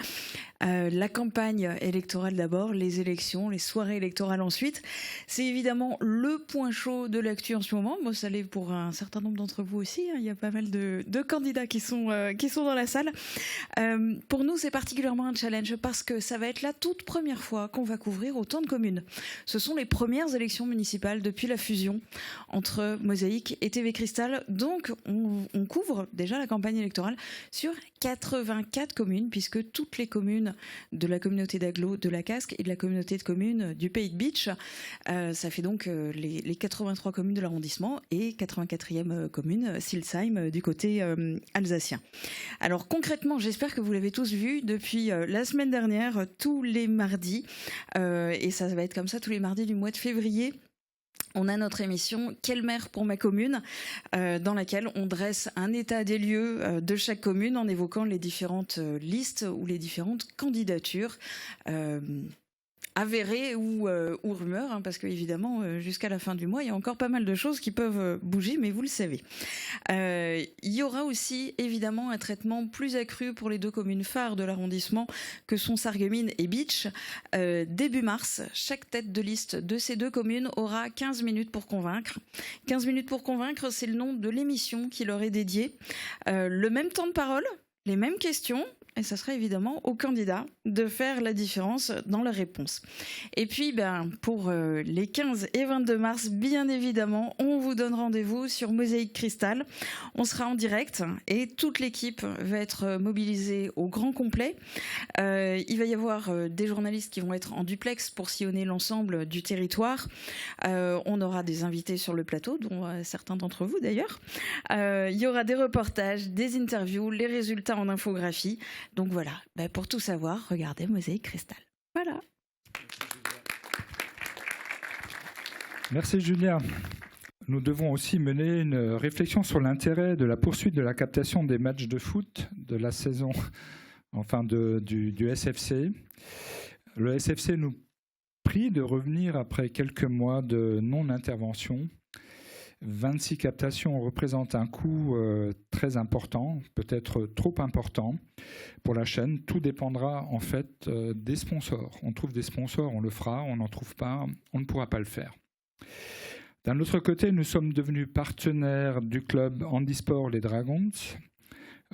La campagne électorale d'abord, les élections, les soirées électorales ensuite. C'est évidemment le point chaud de l'actu en ce moment. Moi, ça l'est pour un certain nombre d'entre vous aussi. Il y a pas mal de candidats qui sont dans la salle. Pour nous, c'est particulièrement un challenge parce que ça va être la toute première fois qu'on va couvrir autant de communes. Ce sont les premières élections municipales depuis la fusion entre Mosaïque et TV Crystal. Donc, on couvre déjà la campagne électorale sur 84 communes, puisque toutes les communes de la communauté d'Aglo de la Casque et de la communauté de communes du Pays de Beach, ça fait donc les 83 communes de l'arrondissement et 84e commune, Silsheim, du côté alsacien. Alors concrètement, j'espère que vous l'avez tous vu depuis la semaine dernière, tous les mardis, et ça va être comme ça tous les mardis du mois de février. On a notre émission « Quelle maire pour ma commune ?» dans laquelle on dresse un état des lieux de chaque commune en évoquant les différentes listes ou les différentes candidatures avérées ou rumeurs, hein, parce qu'évidemment, jusqu'à la fin du mois, il y a encore pas mal de choses qui peuvent bouger, mais vous le savez. Il y aura aussi, évidemment, un traitement plus accru pour les 2 communes phares de l'arrondissement que sont Sarreguemines et Beach. Début mars, chaque tête de liste de ces 2 communes aura 15 minutes pour convaincre. 15 minutes pour convaincre, c'est le nom de l'émission qui leur est dédiée. Le même temps de parole, les mêmes questions, et ça sera évidemment aux candidats de faire la différence dans leur réponse. Et puis, pour les 15 et 22 mars, bien évidemment, on vous donne rendez-vous sur Mosaïque Crystal. On sera en direct et toute l'équipe va être mobilisée au grand complet. Il va y avoir des journalistes qui vont être en duplex pour sillonner l'ensemble du territoire. On aura des invités sur le plateau, dont certains d'entre vous d'ailleurs. Il y aura des reportages, des interviews, les résultats en infographie. Donc voilà, pour tout savoir, regardez Mosaïque Crystal. Voilà. Merci Julia. Nous devons aussi mener une réflexion sur l'intérêt de la poursuite de la captation des matchs de foot de la saison, enfin du SFC. Le SFC nous prie de revenir après quelques mois de non-intervention. 26 captations représentent un coût très important, peut-être trop important pour la chaîne. Tout dépendra en fait des sponsors. On trouve des sponsors, on le fera. On n'en trouve pas, on ne pourra pas le faire. D'un autre côté, nous sommes devenus partenaires du club handisport Les Dragons.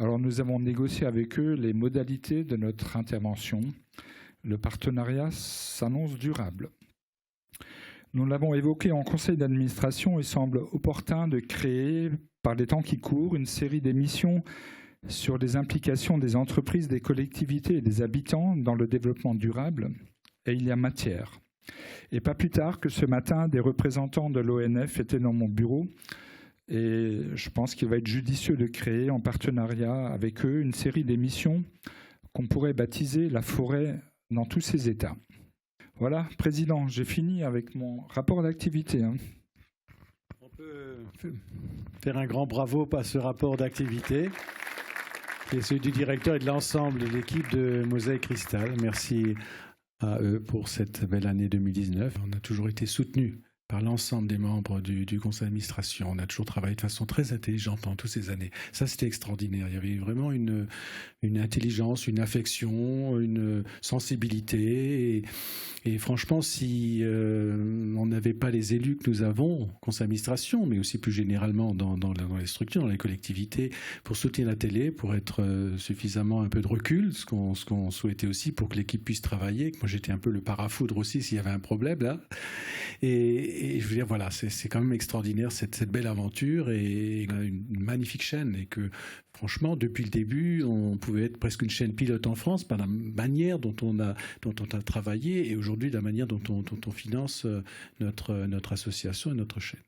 Alors nous avons négocié avec eux les modalités de notre intervention. Le partenariat s'annonce durable. Nous l'avons évoqué en conseil d'administration. Il semble opportun de créer, par les temps qui courent, une série d'émissions sur les implications des entreprises, des collectivités et des habitants dans le développement durable. Et il y a matière. Et pas plus tard que ce matin, des représentants de l'ONF étaient dans mon bureau. Et je pense qu'il va être judicieux de créer, en partenariat avec eux, une série d'émissions qu'on pourrait baptiser la forêt dans tous ses états. Voilà, Président, j'ai fini avec mon rapport d'activité. On peut faire un grand bravo à ce rapport d'activité, qui est celui du directeur et de l'ensemble de l'équipe de Mosaïque Cristal. Merci à eux pour cette belle année 2019. On a toujours été soutenus par l'ensemble des membres du conseil d'administration. On a toujours travaillé de façon très intelligente pendant toutes ces années. Ça, c'était extraordinaire. Il y avait vraiment une intelligence, une affection, une sensibilité. Et franchement, si on n'avait pas les élus que nous avons, conseil d'administration, mais aussi plus généralement dans les structures, dans les collectivités, pour soutenir la télé, pour être suffisamment un peu de recul, ce qu'on souhaitait aussi pour que l'équipe puisse travailler. Moi, j'étais un peu le parafoudre aussi s'il y avait un problème là. Et je veux dire, voilà, c'est quand même extraordinaire cette belle aventure et une magnifique chaîne. Et que, franchement, depuis le début, on pouvait être presque une chaîne pilote en France par la manière dont on a travaillé et aujourd'hui la manière dont on finance notre association et notre chaîne.